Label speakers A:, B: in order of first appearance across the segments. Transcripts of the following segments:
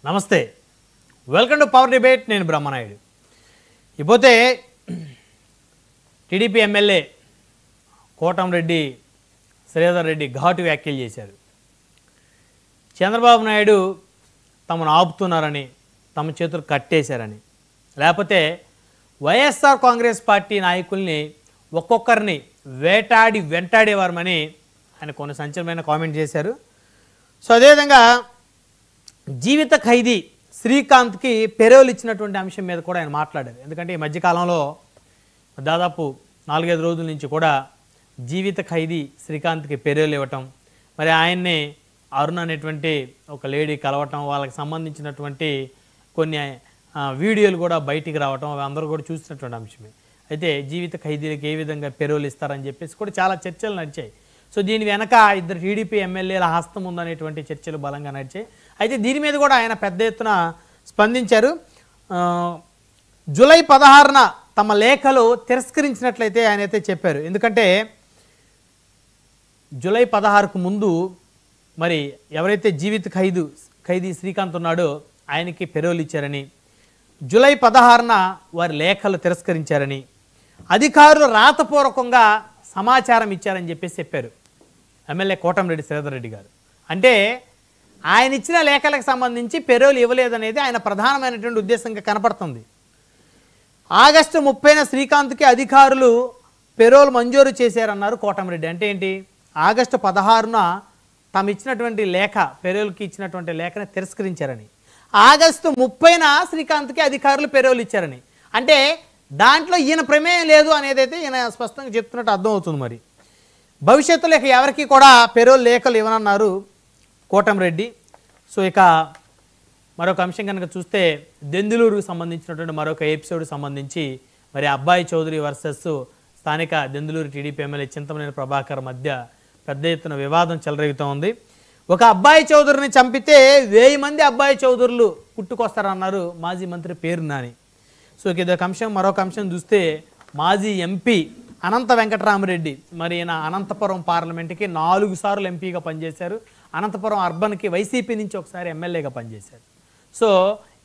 A: నమస్తే, welcome to power debate. నేను Brahmanaidu. ఇపోతే TDP MLA Kotamreddy Sridhar Reddy ఘాటు వ్యాఖ్యలు చేశారు. చంద్రబాబు నాయుడు తమను ఆపుతున్నారని, తమ చేతులు కట్టేశారని, లేకపోతే వైఎస్ఆర్ కాంగ్రెస్ పార్టీ నాయకుల్ని ఒక్కొక్కరిని వెంటాడేవారమని ఆయన కొన్ని సంచలనమైన కామెంట్ చేశారు. సో అదేవిధంగా జీవిత ఖైదీ శ్రీకాంత్కి పెరోల్ ఇచ్చినటువంటి అంశం మీద కూడా ఆయన మాట్లాడారు. ఎందుకంటే ఈ మధ్యకాలంలో దాదాపు 4-5 రోజుల నుంచి కూడా జీవిత ఖైదీ శ్రీకాంత్కి పెరోల్ ఇవ్వటం, మరి ఆయన్ని అరుణ్ అనేటువంటి ఒక లేడీ కలవటం, వాళ్ళకి సంబంధించినటువంటి కొన్ని వీడియోలు కూడా బయటికి రావటం, అవి అందరూ కూడా చూసినటువంటి అంశమే. అయితే జీవిత ఖైదీలకు ఏ విధంగా పెరోల్ ఇస్తారని చెప్పేసి కూడా చాలా చర్చలు నడిచాయి. సో దీని వెనక ఇద్దరు టీడీపీ ఎమ్మెల్యేల హస్తం ఉందనేటువంటి చర్చలు బలంగా నడిచాయి. అయితే దీని మీద కూడా ఆయన పెద్ద ఎత్తున స్పందించారు. జూలై 16న తమ లేఖలు తిరస్కరించినట్లయితే ఆయన అయితే చెప్పారు. ఎందుకంటే జూలై 16కు ముందు మరి ఎవరైతే జీవిత ఖైదీ శ్రీకాంత్ ఉన్నాడో ఆయనకి పెరోల్ ఇచ్చారని, జూలై 16న వారి లేఖలు తిరస్కరించారని, అధికారులు రాతపూర్వకంగా సమాచారం ఇచ్చారని చెప్పేసి చెప్పారు ఎమ్మెల్యే కోటంరెడ్డి శ్రీధర్ రెడ్డి గారు. అంటే ఆయన ఇచ్చిన లేఖలకు సంబంధించి పెరోల్ ఇవ్వలేదనేది ఆయన ప్రధానమైనటువంటి ఉద్దేశంగా కనపడుతుంది. ఆగస్టు 30న శ్రీకాంత్కి అధికారులు పెరోల్ మంజూరు చేశారన్నారు కోటంరెడ్డి. అంటే ఏంటి, ఆగస్టు 16న తాము ఇచ్చినటువంటి లేఖ, పెరోల్కి ఇచ్చినటువంటి లేఖని తిరస్కరించారని, ఆగస్టు 30న శ్రీకాంత్కి అధికారులు పెరోల్ ఇచ్చారని, అంటే దాంట్లో ఈయన ప్రమేయం లేదు అనేదైతే ఈయన స్పష్టంగా చెప్తున్నట్టు అర్థమవుతుంది. మరి భవిష్యత్తులో ఇక ఎవరికి కూడా పెరోల్ లేఖలు ఇవ్వనన్నారు కోటంరెడ్డి. సో ఇక మరొక అంశం కనుక చూస్తే దెందులూరుకు సంబంధించినటువంటి మరొక ఎపిసోడ్ సంబంధించి మరి అబ్బాయి చౌదరి వర్సెస్ స్థానిక దెందులూరు టీడీపీ ఎమ్మెల్యే చింతమనేని ప్రభాకర్ మధ్య పెద్ద ఎత్తున వివాదం చెలరేగుతూ ఉంది. ఒక అబ్బాయి చౌదరిని చంపితే 1000 మంది అబ్బాయి చౌదరులు పుట్టుకొస్తారన్నారు మాజీ మంత్రి పేరు నాని. సో ఇదొక అంశం. మరొక అంశం చూస్తే మాజీ ఎంపీ అనంత వెంకటరామరెడ్డి, మరి ఈయన అనంతపురం పార్లమెంట్కి 4 సార్లు ఎంపీగా పనిచేశారు. అనంతపురం అర్బన్కి వైసీపీ నుంచి ఒకసారి ఎమ్మెల్యేగా పనిచేశారు. సో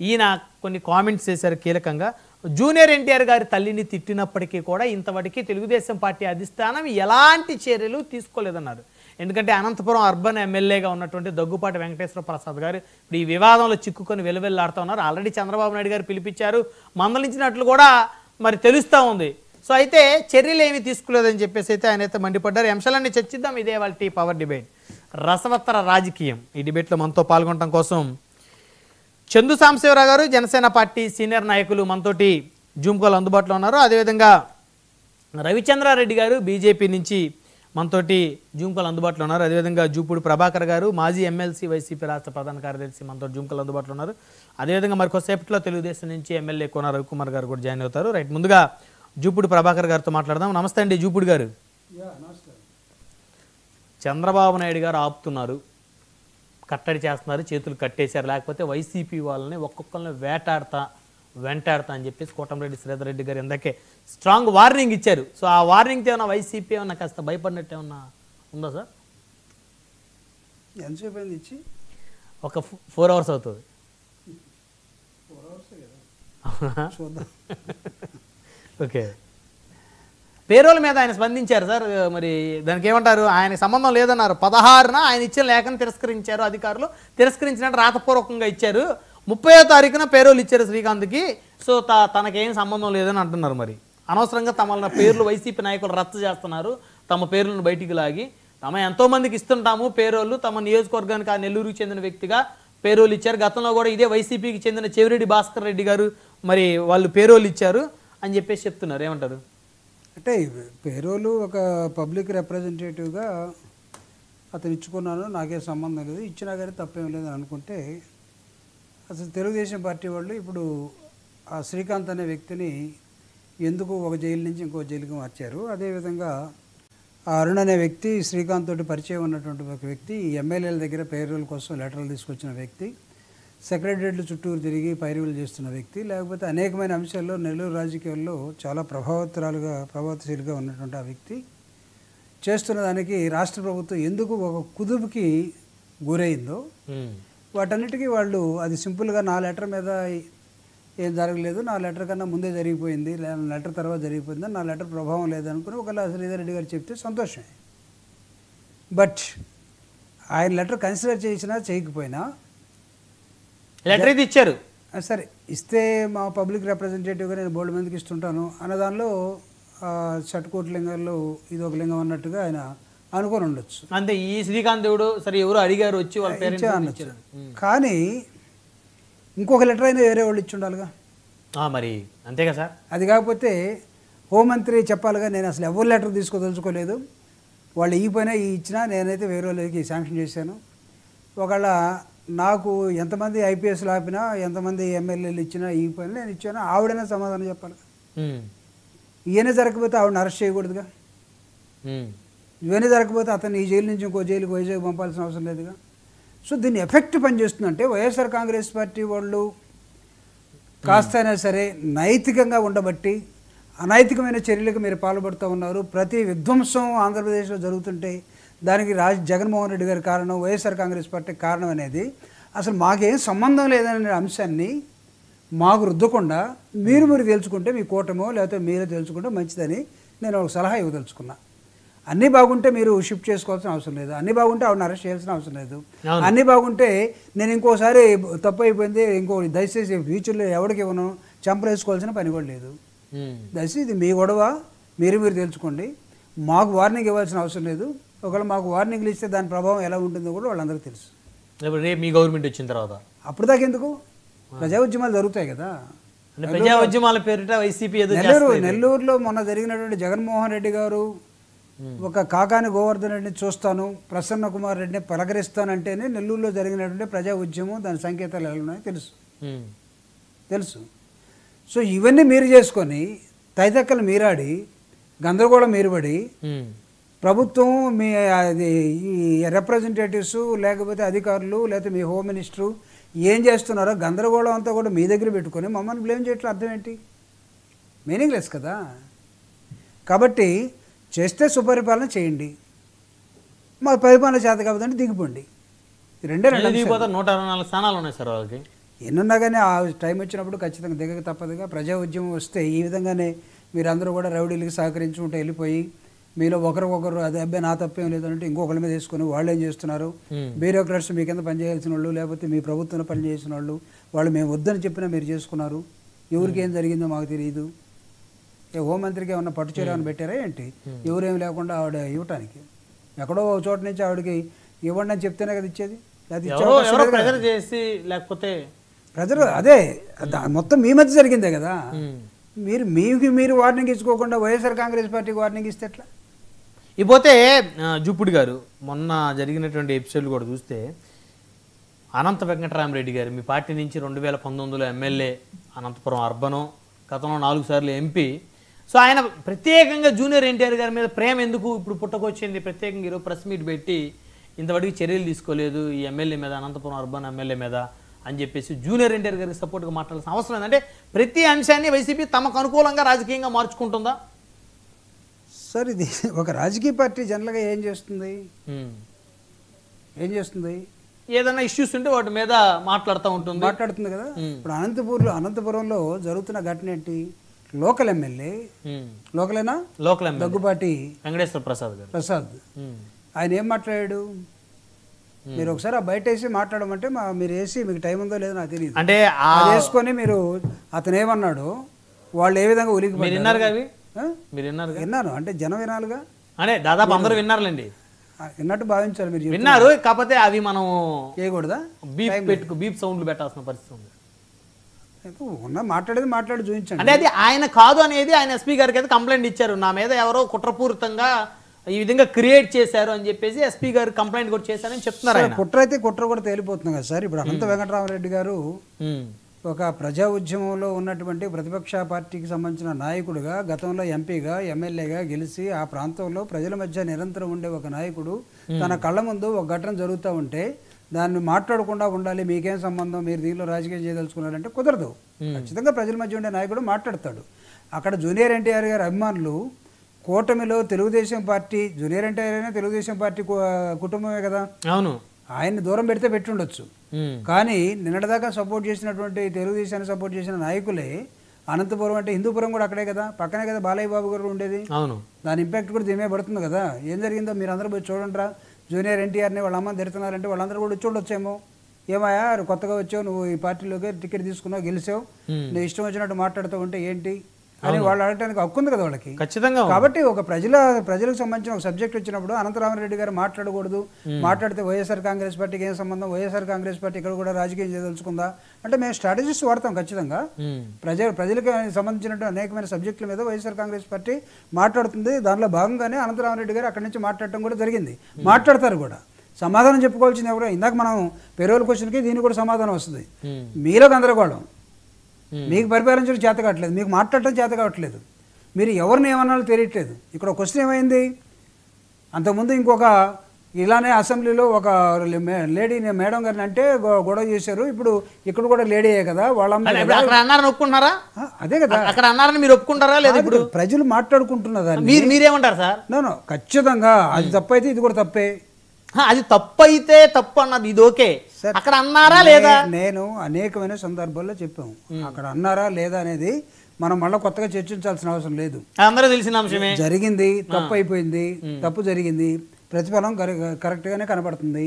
A: ఈయన కొన్ని కామెంట్స్ చేశారు కీలకంగా. జూనియర్ ఎన్టీఆర్ గారి తల్లిని తిట్టినప్పటికీ కూడా ఇంతవరకు తెలుగుదేశం పార్టీ అధిష్టానం ఎలాంటి చర్యలు తీసుకోలేదన్నారు. ఎందుకంటే అనంతపురం అర్బన్ ఎమ్మెల్యేగా ఉన్నటువంటి దగ్గుపాటి వెంకటేశ్వర ప్రసాద్ గారు ఇప్పుడు ఈ వివాదంలో చిక్కుకొని వెలువెల్లాడుతూ ఉన్నారు. ఆల్రెడీ చంద్రబాబు నాయుడు గారు పిలిపించారు, మందలించినట్లు కూడా మరి తెలుస్తూ ఉంది. సో అయితే చర్యలు ఏమీ తీసుకోలేదని చెప్పేసి అయితే ఆయన అయితే మండిపడ్డారు. ఈ అంశాలన్నీ చర్చిద్దాం. ఇదే వాళ్ళ పవర్ డిబేట్, రసవత్తర రాజకీయం. ఈ డిబేట్లో మనతో పాల్గొనడం కోసం చందు సాంబశివరావు గారు, జనసేన పార్టీ సీనియర్ నాయకులు మనతోటి జూమ్ కాల్ అందుబాటులో ఉన్నారు. అదేవిధంగా రవిచంద్రారెడ్డి గారు బీజేపీ నుంచి మనతోటి జూమ్ కాల్ అందుబాటులో ఉన్నారు. అదేవిధంగా జూపూడి ప్రభాకర్ గారు మాజీ ఎమ్మెల్సీ వైసీపీ రాష్ట్ర ప్రధాన కార్యదర్శి మనతో జూమ్ కాల్ అందుబాటులో ఉన్నారు. అదేవిధంగా మరికొద్దిసేపట్లో తెలుగుదేశం నుంచి ఎమ్మెల్యే కోన రవికుమార్ గారు కూడా జాయిన్ అవుతారు. రైట్, ముందుగా జూపూడి ప్రభాకర్ గారితో మాట్లాడదాం. నమస్తే అండి జూపూడి గారు. చంద్రబాబు నాయుడు గారు ఆపుతున్నారు, కట్టడి చేస్తున్నారు, చేతులు కట్టేశారు, లేకపోతే వైసీపీ వాళ్ళని ఒక్కొక్కరిని వెంటాడతా అని చెప్పేసి కోటంరెడ్డి శ్రీధర్ రెడ్డి గారు ఇందాకే స్ట్రాంగ్ వార్నింగ్ ఇచ్చారు. సో ఆ వార్నింగ్ ఏమన్నా వైసీపీ ఏమన్నా కాస్త భయపడినట్టు ఏమన్నా ఉందా సార్?
B: ఎంతసేపు అయింది ఇచ్చి?
A: ఒక 4 hours అవుతుంది. ఓకే, పేరోల మీద ఆయన స్పందించారు సార్. మరి దానికి ఏమంటారు? ఆయనకి సంబంధం లేదన్నారు. 16న ఆయన ఇచ్చిన లేఖను తిరస్కరించారు అధికారులు. తిరస్కరించినట్టు రాతపూర్వకంగా ఇచ్చారు. 30వ తారీఖున పేరోలు ఇచ్చారు శ్రీకాంత్కి. సో తనకేం సంబంధం లేదని అంటున్నారు. మరి అనవసరంగా తమ పేర్లు వైసీపీ నాయకులు రద్దు చేస్తున్నారు, తమ పేర్లను బయటికి లాగి. తమ ఎంతోమందికి ఇస్తుంటాము పేరోళ్ళు. తమ నియోజకవర్గానికి ఆ నెల్లూరుకి చెందిన వ్యక్తిగా పేరోలు ఇచ్చారు. గతంలో కూడా ఇదే వైసీపీకి చెందిన చెవిరెడ్డి భాస్కర్ రెడ్డి గారు మరి వాళ్ళు పేరోలు ఇచ్చారు అని చెప్పేసి చెప్తున్నారు. ఏమంటారు?
B: అంటే పేరోలు ఒక పబ్లిక్ రిప్రజెంటేటివ్గా అతను ఇచ్చుకున్నాను, నాకేం సంబంధం లేదు, ఇచ్చినా కానీ తప్పేం లేదని అనుకుంటే అసలు తెలుగుదేశం పార్టీ వాళ్ళు ఇప్పుడు ఆ శ్రీకాంత్ అనే వ్యక్తిని ఎందుకు ఒక జైలు నుంచి ఇంకో జైలుకి మార్చారు. అదేవిధంగా ఆ అరుణ్ అనే వ్యక్తి శ్రీకాంత్ తోటి పరిచయం ఉన్నటువంటి ఒక వ్యక్తి, ఎమ్మెల్యేల దగ్గర పేరోల్ కోసం లెటర్లు తీసుకొచ్చిన వ్యక్తి, సెక్రటరియట్లు చుట్టూరు తిరిగి పైరువులు చేస్తున్న వ్యక్తి, లేకపోతే అనేకమైన అంశాల్లో నెల్లూరు రాజకీయాల్లో చాలా ప్రభావశీలిగా ఉన్నటువంటి ఆ వ్యక్తి చేస్తున్న దానికి రాష్ట్ర ప్రభుత్వం ఎందుకు ఒక కుదుపుకి గురైందో వాటన్నిటికీ వాళ్ళు అది సింపుల్గా నా లెటర్ మీద ఏం జరగలేదు, నా లెటర్ కన్నా ముందే జరిగిపోయింది, లెటర్ తర్వాత జరిగిపోయింది, నా లెటర్ ప్రభావం లేదనుకుని ఒకవేళ శ్రీధర్ రెడ్డి గారు చెప్తే సంతోషమే. బట్ ఆయన లెటర్ కన్సిడర్ చేసినా చేయకపోయినా
A: లెటర్ అయితే ఇచ్చారు,
B: సరే ఇస్తే మా పబ్లిక్ రిప్రజెంటేటివ్గా నేను బోల్డ్ మందికి ఇస్తుంటాను అన్న దానిలో షట్కోటి లింగాల్లో ఇది ఒక లింగం అన్నట్టుగా ఆయన అనుకొని ఉండొచ్చు.
A: అంతే. ఈ శ్రీకాంత్ దేవుడు సరే ఎవరు అడిగారు వచ్చి వాళ్ళ పేరెంట్స్
B: అనొచ్చు. కానీ ఇంకొక లెటర్ అయినా వేరే వాళ్ళు ఇచ్చి ఉండాలిగా.
A: మరి అంతేగా సార్.
B: అది కాకపోతే హోంమంత్రి చెప్పాలిగా, నేను అసలు ఎవరు లెటర్ తీసుకోదలుచుకోలేదు, వాళ్ళు ఈ పైన ఇచ్చినా నేనైతే వేరే వాళ్ళకి శాంక్షన్ చేశాను. ఒకవేళ నాకు ఎంతమంది ఐపీఎస్లు ఆపినా ఎంతమంది ఎమ్మెల్యేలు ఇచ్చినా ఈ పైన నేను ఇచ్చాను, ఆవిడైనా సమాధానం చెప్పాలి. ఈయన జరగకపోతే ఆవిడని అరెస్ట్ చేయకూడదుగా, ఇవన్నీ జరగకపోతే అతన్ని ఈ జైలు నుంచి ఇంకో జైలుకి వైజాగ్ పంపాల్సిన అవసరం లేదుగా. సో దీన్ని ఎఫెక్ట్ పనిచేస్తుందంటే వైఎస్ఆర్ కాంగ్రెస్ పార్టీ వాళ్ళు కాస్త అయినా సరే నైతికంగా ఉండబట్టి అనైతికమైన చర్యలకు మీరు పాల్పడుతూ ఉన్నారు. ప్రతి విధ్వంసం ఆంధ్రప్రదేశ్లో జరుగుతుంటే దానికి జగన్మోహన్ రెడ్డి గారి కారణం, వైఎస్ఆర్ కాంగ్రెస్ పార్టీ కారణం అనేది అసలు మాకేం సంబంధం లేదనే అంశాన్ని మాకు రుద్దకుండా మీరు తెలుసుకుంటే మీ కూటమో లేకపోతే మీరే తెలుసుకుంటే మంచిదని నేను ఒక సలహా ఇవ్వదలుచుకున్నా. అన్నీ బాగుంటే మీరు షిఫ్ట్ చేసుకోవాల్సిన అవసరం లేదు, అన్నీ బాగుంటే ఆవిడని అరెస్ట్ చేయాల్సిన అవసరం లేదు, అన్నీ బాగుంటే నేను ఇంకోసారి తప్పు అయిపోయింది ఇంకో దయచేసి ఫ్యూచర్లో ఎవరికి ఇవ్వను చంపలేసుకోవాల్సిన పని కూడా లేదు. దయచేసి ఇది మీ గొడవ, మీరు తెలుసుకోండి, మాకు వార్నింగ్ ఇవ్వాల్సిన అవసరం లేదు. ఒకవేళ మాకు వార్నింగ్లు ఇస్తే దాని ప్రభావం ఎలా ఉంటుందో కూడా వాళ్ళందరికీ తెలుసు.
A: రేపు మీ గవర్నమెంట్ వచ్చిన తర్వాత
B: అప్పుడు దాకా ఎందుకు ప్రజా ఉద్యమాలు జరుగుతాయి కదా.
A: ప్రజా ఉద్యమాల పేరిట వైసీపీ
B: నెల్లూరులో మొన్న జరిగినటువంటి జగన్మోహన్ రెడ్డి గారు ఒక కాకాని గోవర్ధన్ రెడ్డిని చూస్తాను, ప్రసన్న కుమార్ రెడ్డిని పలకరిస్తానంటేనే నెల్లూరులో జరిగినటువంటి ప్రజా ఉద్యమం దాని సంకేతాలు ఎలా ఉన్నాయో తెలుసు. సో ఇవన్నీ మీరు చేసుకొని తైతక్కలు మీరాడి గందరగోళం మీరుబడి ప్రభుత్వం మీ ఈ రిప్రజెంటేటివ్స్ లేకపోతే అధికారులు లేకపోతే మీ హోమ్ మినిస్టరు ఏం చేస్తున్నారో గందరగోళం అంతా కూడా మీ దగ్గర పెట్టుకొని మమ్మల్ని బ్లేమ్ చేయట్లేదు. అర్థం ఏంటి? మీనింగ్లెస్ కదా. కాబట్టి చేస్తే సుపరిపాలన చేయండి, మా పరిపాలన చేత కాబట్టి దిగిపోండి. రెండే
A: 124 స్థానాలు ఉన్నాయి సార్ వాళ్ళకి.
B: ఎన్నున్నా కానీ ఆ టైం వచ్చినప్పుడు ఖచ్చితంగా దిగక తప్పదుగా. ప్రజా ఉద్యమం వస్తే ఈ విధంగానే మీరందరూ కూడా రౌడీలకి సహకరించుకుంటూ వెళ్ళిపోయి మీలో ఒకరికొకరు అదే అబ్బాయి నా తప్పేం లేదంటే ఇంకొకరి మీద వేసుకొని వాళ్ళు ఏం చేస్తున్నారు, బ్యూరోక్రాట్స్ మీ కింద పనిచేయాల్సిన వాళ్ళు లేకపోతే మీ ప్రభుత్వంలో పనిచేసిన వాళ్ళు మేము వద్దని చెప్పినా మీరు చేసుకున్నారు, ఎవరికి ఏం జరిగిందో మాకు తెలియదు. హోంమంత్రికి ఏమన్నా పట్టుచీర ఏమైనా పెట్టారా ఏంటి? ఎవరేం లేకుండా ఆవిడ ఇవ్వటానికి ఎక్కడో ఒక చోట నుంచి ఆవిడకి ఇవ్వండి అని చెప్తేనే కదా ఇచ్చేది.
A: లేకపోతే
B: ప్రజలు అదే మొత్తం మీ మధ్య జరిగిందే కదా. మీరు వార్నింగ్ ఇచ్చుకోకుండా వైఎస్ఆర్ కాంగ్రెస్ పార్టీకి వార్నింగ్ ఇస్తే ఎట్లా?
A: ఇకపోతే జూపుడి గారు మొన్న జరిగినటువంటి ఎపిసోడ్లు కూడా చూస్తే అనంత వెంకటరామరెడ్డి గారు మీ పార్టీ నుంచి 2019లో ఎమ్మెల్యే, అనంతపురం అర్బను, గతంలో 4 సార్లు ఎంపీ. సో ఆయన ప్రత్యేకంగా జూనియర్ ఎన్టీఆర్ గారి మీద ప్రేమ ఎందుకు ఇప్పుడు పుట్టకొచ్చింది? ప్రత్యేకంగా ఈరోజు ప్రెస్ మీట్ పెట్టి ఇంతవరకు చర్యలు తీసుకోలేదు ఈ ఎమ్మెల్యే మీద, అనంతపురం అర్బన్ ఎమ్మెల్యే మీద అని చెప్పేసి జూనియర్ ఎన్టీఆర్ గారికి సపోర్ట్గా మాట్లాడాల్సిన అవసరం ఏంటంటే ప్రతి అంశాన్ని వైసీపీ తమకు అనుకూలంగా రాజకీయంగా మార్చుకుంటుందా?
B: సార్ ఇది ఒక రాజకీయ పార్టీ జనరల్గా ఏం చేస్తుంది?
A: ఏదైనా ఇష్యూస్ ఉంటే వాటి మీద మాట్లాడుతుంది
B: కదా. ఇప్పుడు అనంతపురంలో జరుగుతున్న ఘటన ఏంటి? Local MLA, local Daggubati
A: Venkateswara Prasad
B: ఆయన ఏం మాట్లాడాడు? మీరు ఒకసారి ఆ బయట వేసి మాట్లాడమంటే మీరు వేసి మీకు టైం ఉందో లేదో నాకు తెలియదు
A: అంటే
B: వేసుకొని మీరు అతను ఏమన్నాడు వాళ్ళు ఏ విధంగా విన్నాను అంటే జనం వినాలిగా.
A: అంటే దాదాపు అందరూ విన్నారులేండి,
B: విన్నట్టు భావించాలి. మీరు
A: విన్నారు కాకపోతే అవి మనం
B: చేయకూడదా?
A: బీప్ సౌండ్లు పెట్టాల్సిన పరిస్థితి ఉంది.
B: మాట్లాడి చూపించండి.
A: అంటే అది ఆయన కాదు అనేది ఆయన ఎస్పీ గారికి అయితే కంప్లైంట్ ఇచ్చారు, నా మీద ఎవరో కుట్రపూరితంగా ఈ విధంగా క్రియేట్ చేశారు అని చెప్పేసి ఎస్పీ గారు కంప్లైంట్ కూడా చేశారని చెప్తున్నారు.
B: కుట్ర కూడా తేలిపోతుంది కదా సార్. ఇప్పుడు అనంత వెంకటరామరెడ్డి గారు ఒక ప్రజా ఉద్యమంలో ఉన్నటువంటి ప్రతిపక్ష పార్టీకి సంబంధించిన నాయకుడిగా, గతంలో ఎంపీగా, ఎమ్మెల్యేగా గెలిచి ఆ ప్రాంతంలో ప్రజల మధ్య నిరంతరం ఉండే ఒక నాయకుడు తన కళ్ళ ముందు ఒక ఘటన జరుగుతూ ఉంటే దాన్ని మాట్లాడకుండా ఉండాలి, మీకేం సంబంధం, మీరు దీనిలో రాజకీయం చేయదలుచుకున్నారంటే కుదరదు. ఖచ్చితంగా ప్రజల మధ్య ఉండే నాయకుడు మాట్లాడతాడు. అక్కడ జూనియర్ ఎన్టీఆర్ గారి అభిమానులు కూటమిలో తెలుగుదేశం పార్టీ, జూనియర్ ఎన్టీఆర్ అయినా తెలుగుదేశం పార్టీ కుటుంబమే కదా.
A: అవును,
B: ఆయన్ని దూరం పెడితే పెట్టుండొచ్చు. కానీ నిన్నటిదాకా సపోర్ట్ చేసినటువంటి తెలుగుదేశాన్ని సపోర్ట్ చేసిన నాయకులే అనంతపురం అంటే హిందూపురం కూడా అక్కడే కదా, పక్కనే కదా బాలయ్య బాబు గారు ఉండేది.
A: అవును,
B: దాని ఇంపాక్ట్ కూడా దీమే పడుతుంది కదా. ఏం జరిగిందో మీరు అందరూ పోయి చూడండిరా. జూనియర్ ఎన్టీఆర్ని వాళ్ళ అమ్మని తిడుతున్నారంటే వాళ్ళందరూ కూడా చూడొచ్చేమో. ఏమయ్యా కొత్తగా వచ్చావు, నువ్వు ఈ పార్టీలోకి టికెట్ తీసుకున్నావు, గెలిచావు, నువ్వు ఇష్టం వచ్చినట్టు మాట్లాడుతూ ఉంటే ఏంటి అని వాళ్ళు అడగడానికి హక్కు ఉంది కదా వాళ్ళకి
A: ఖచ్చితంగా.
B: కాబట్టి ఒక ప్రజలకు సంబంధించిన ఒక సబ్జెక్ట్ వచ్చినప్పుడు అనంతరామరెడ్డి గారు మాట్లాడకూడదు, మాట్లాడితే వైఎస్ఆర్ కాంగ్రెస్ పార్టీకి ఏం సంబంధం, వైఎస్ఆర్ కాంగ్రెస్ పార్టీ ఇక్కడ కూడా రాజకీయం చేయదలుచుకుందా అంటే మేము స్ట్రాటజిస్ట్ వాడతాం ఖచ్చితంగా. ప్రజలకు సంబంధించినట్టు అనేకమైన సబ్జెక్టుల మీద వైఎస్ఆర్ కాంగ్రెస్ పార్టీ మాట్లాడుతుంది. దానిలో భాగంగానే అనంతరామరెడ్డి గారు అక్కడి నుంచి మాట్లాడటం కూడా జరిగింది, మాట్లాడతారు కూడా. సమాధానం చెప్పుకోవాల్సింది ఎవరో. ఇందాక మనం పేరోల్ క్వశ్చన్కి దీనికి కూడా సమాధానం వస్తుంది. మీలో గందరగోళం, మీకు పరిపాలించడం చేత కావట్లేదు, మీకు మాట్లాడటం చేత కావట్లేదు, మీరు ఎవరిని ఏమన్నాలో తెలియట్లేదు. ఇక్కడ క్వశ్చన్ ఏమైంది, అంతకుముందు ఇంకొక ఇలానే అసెంబ్లీలో ఒక లేడీ మేడం గారిని అంటే గొడవ చేశారు. ఇప్పుడు ఇక్కడ కూడా లేడీయే కదా, వాళ్ళ
A: ఒప్పుకుంటారా?
B: అదే కదా
A: అక్కడ అన్నారని మీరు ఒప్పుకుంటారా లేదా? ఇప్పుడు
B: ప్రజలు మాట్లాడుకుంటున్నదా,
A: మీరేమంటారు సార్?
B: నో ఖచ్చితంగా అది తప్పైతే ఇది కూడా తప్పే.
A: అది తప్పు అయితే తప్పు అన్నది ఇది ఓకే, అక్కడ అన్నారా లేదా?
B: నేను అనేకమైన సందర్భాల్లో చెప్పాము, అక్కడ అన్నారా లేదా అనేది మనం మళ్ళీ కొత్తగా చర్చించాల్సిన అవసరం లేదు,
A: అందరూ తెలిసిన అంశమే.
B: జరిగింది, తప్పు అయిపోయింది, తప్పు జరిగింది, ప్రతిఫలం కరెక్ట్ గానే కనపడుతుంది